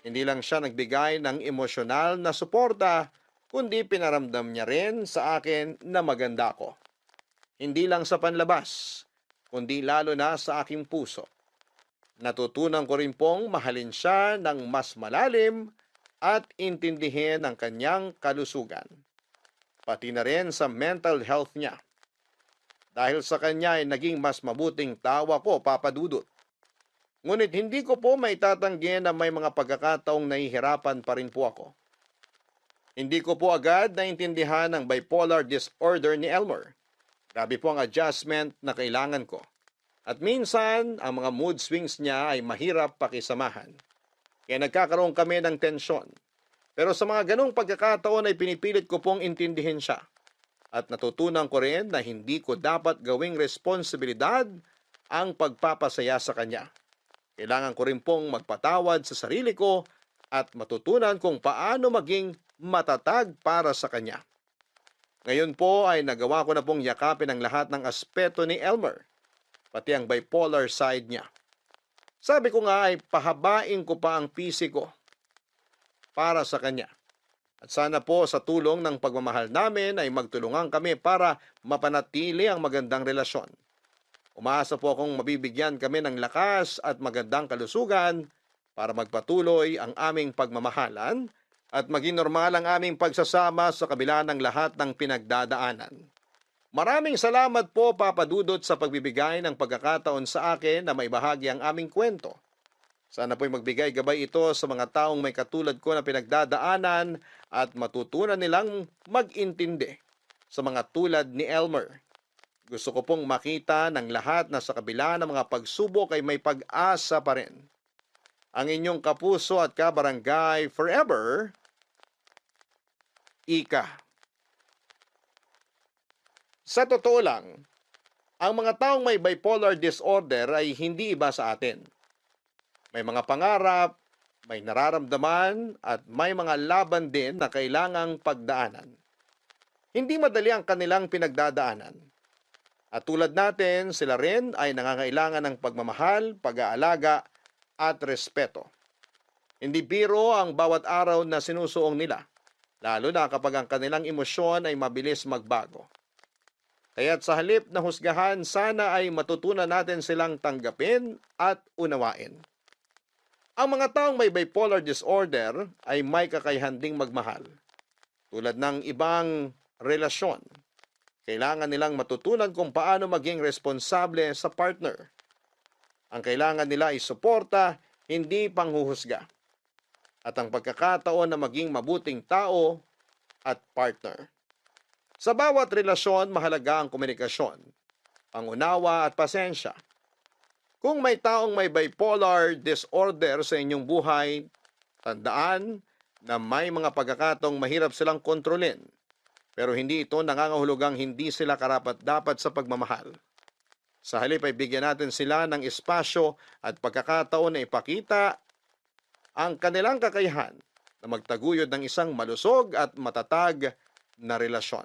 Hindi lang siya nagbigay ng emosyonal na suporta, kundi pinaramdam niya rin sa akin na maganda ako. Hindi lang sa panlabas, kundi lalo na sa aking puso. Natutunan ko rin pong mahalin siya ng mas malalim at intindihin ang kanyang kalusugan. Pati na rin sa mental health niya. Dahil sa kanya ay naging mas mabuting tao ako, Papa Dudut. Ngunit hindi ko po maitatanggi na may mga pagkakataong nahihirapan pa rin po ako. Hindi ko po agad naintindihan ang bipolar disorder ni Elmer. Grabe po ang adjustment na kailangan ko. At minsan, ang mga mood swings niya ay mahirap pakisamahan. Kaya nagkakaroon kami ng tensyon. Pero sa mga ganong pagkakataon ay pinipilit ko pong intindihin siya. At natutunan ko rin na hindi ko dapat gawing responsibilidad ang pagpapasaya sa kanya. Kailangan ko rin pong magpatawad sa sarili ko at matutunan kung paano maging matatag para sa kanya. Ngayon po ay nagawa ko na pong yakapin ang lahat ng aspeto ni Elmer, pati ang bipolar side niya. Sabi ko nga ay pahabain ko pa ang PC ko para sa kanya. At sana po sa tulong ng pagmamahal namin ay magtulungan kami para mapanatili ang magandang relasyon. Umaasa po akong mabibigyan kami ng lakas at magandang kalusugan para magpatuloy ang aming pagmamahalan at maging normal ang aming pagsasama sa kabila ng lahat ng pinagdadaanan. Maraming salamat po, Papa Dudut, sa pagbibigay ng pagkakataon sa akin na maibahagi ang aming kwento. Sana po'y magbigay gabay ito sa mga taong may katulad ko na pinagdadaanan at matutunan nilang mag-intindi sa mga tulad ni Elmer. Gusto ko pong makita ng lahat na sa kabila ng mga pagsubok ay may pag-asa pa rin. Ang inyong kapuso at kabarangay forever, Ika. Sa totoo lang, ang mga taong may bipolar disorder ay hindi iba sa atin. May mga pangarap, may nararamdaman, at may mga laban din na kailangang pagdaanan. Hindi madali ang kanilang pinagdadaanan. At tulad natin, sila rin ay nangangailangan ng pagmamahal, pag-aalaga, at respeto. Hindi biro ang bawat araw na sinusuong nila, lalo na kapag ang kanilang emosyon ay mabilis magbago. Kaya't sa halip na husgahan, sana ay matutunan natin silang tanggapin at unawain. Ang mga taong may bipolar disorder ay may kakayahan ding magmahal. Tulad ng ibang relasyon, kailangan nilang matutunan kung paano maging responsable sa partner. Ang kailangan nila ay suporta, hindi panghuhusga. At ang pagkakataon na maging mabuting tao at partner. Sa bawat relasyon, mahalaga ang komunikasyon, pangunawa at pasensya. Kung may taong may bipolar disorder sa inyong buhay, tandaan na may mga pagkakataong mahirap silang kontrolin. Pero hindi ito nangangahulugang hindi sila karapat-dapat sa pagmamahal. Sa halip ay bigyan natin sila ng espasyo at pagkakataon na ipakita ang kanilang kakayahan na magtaguyod ng isang malusog at matatag na relasyon.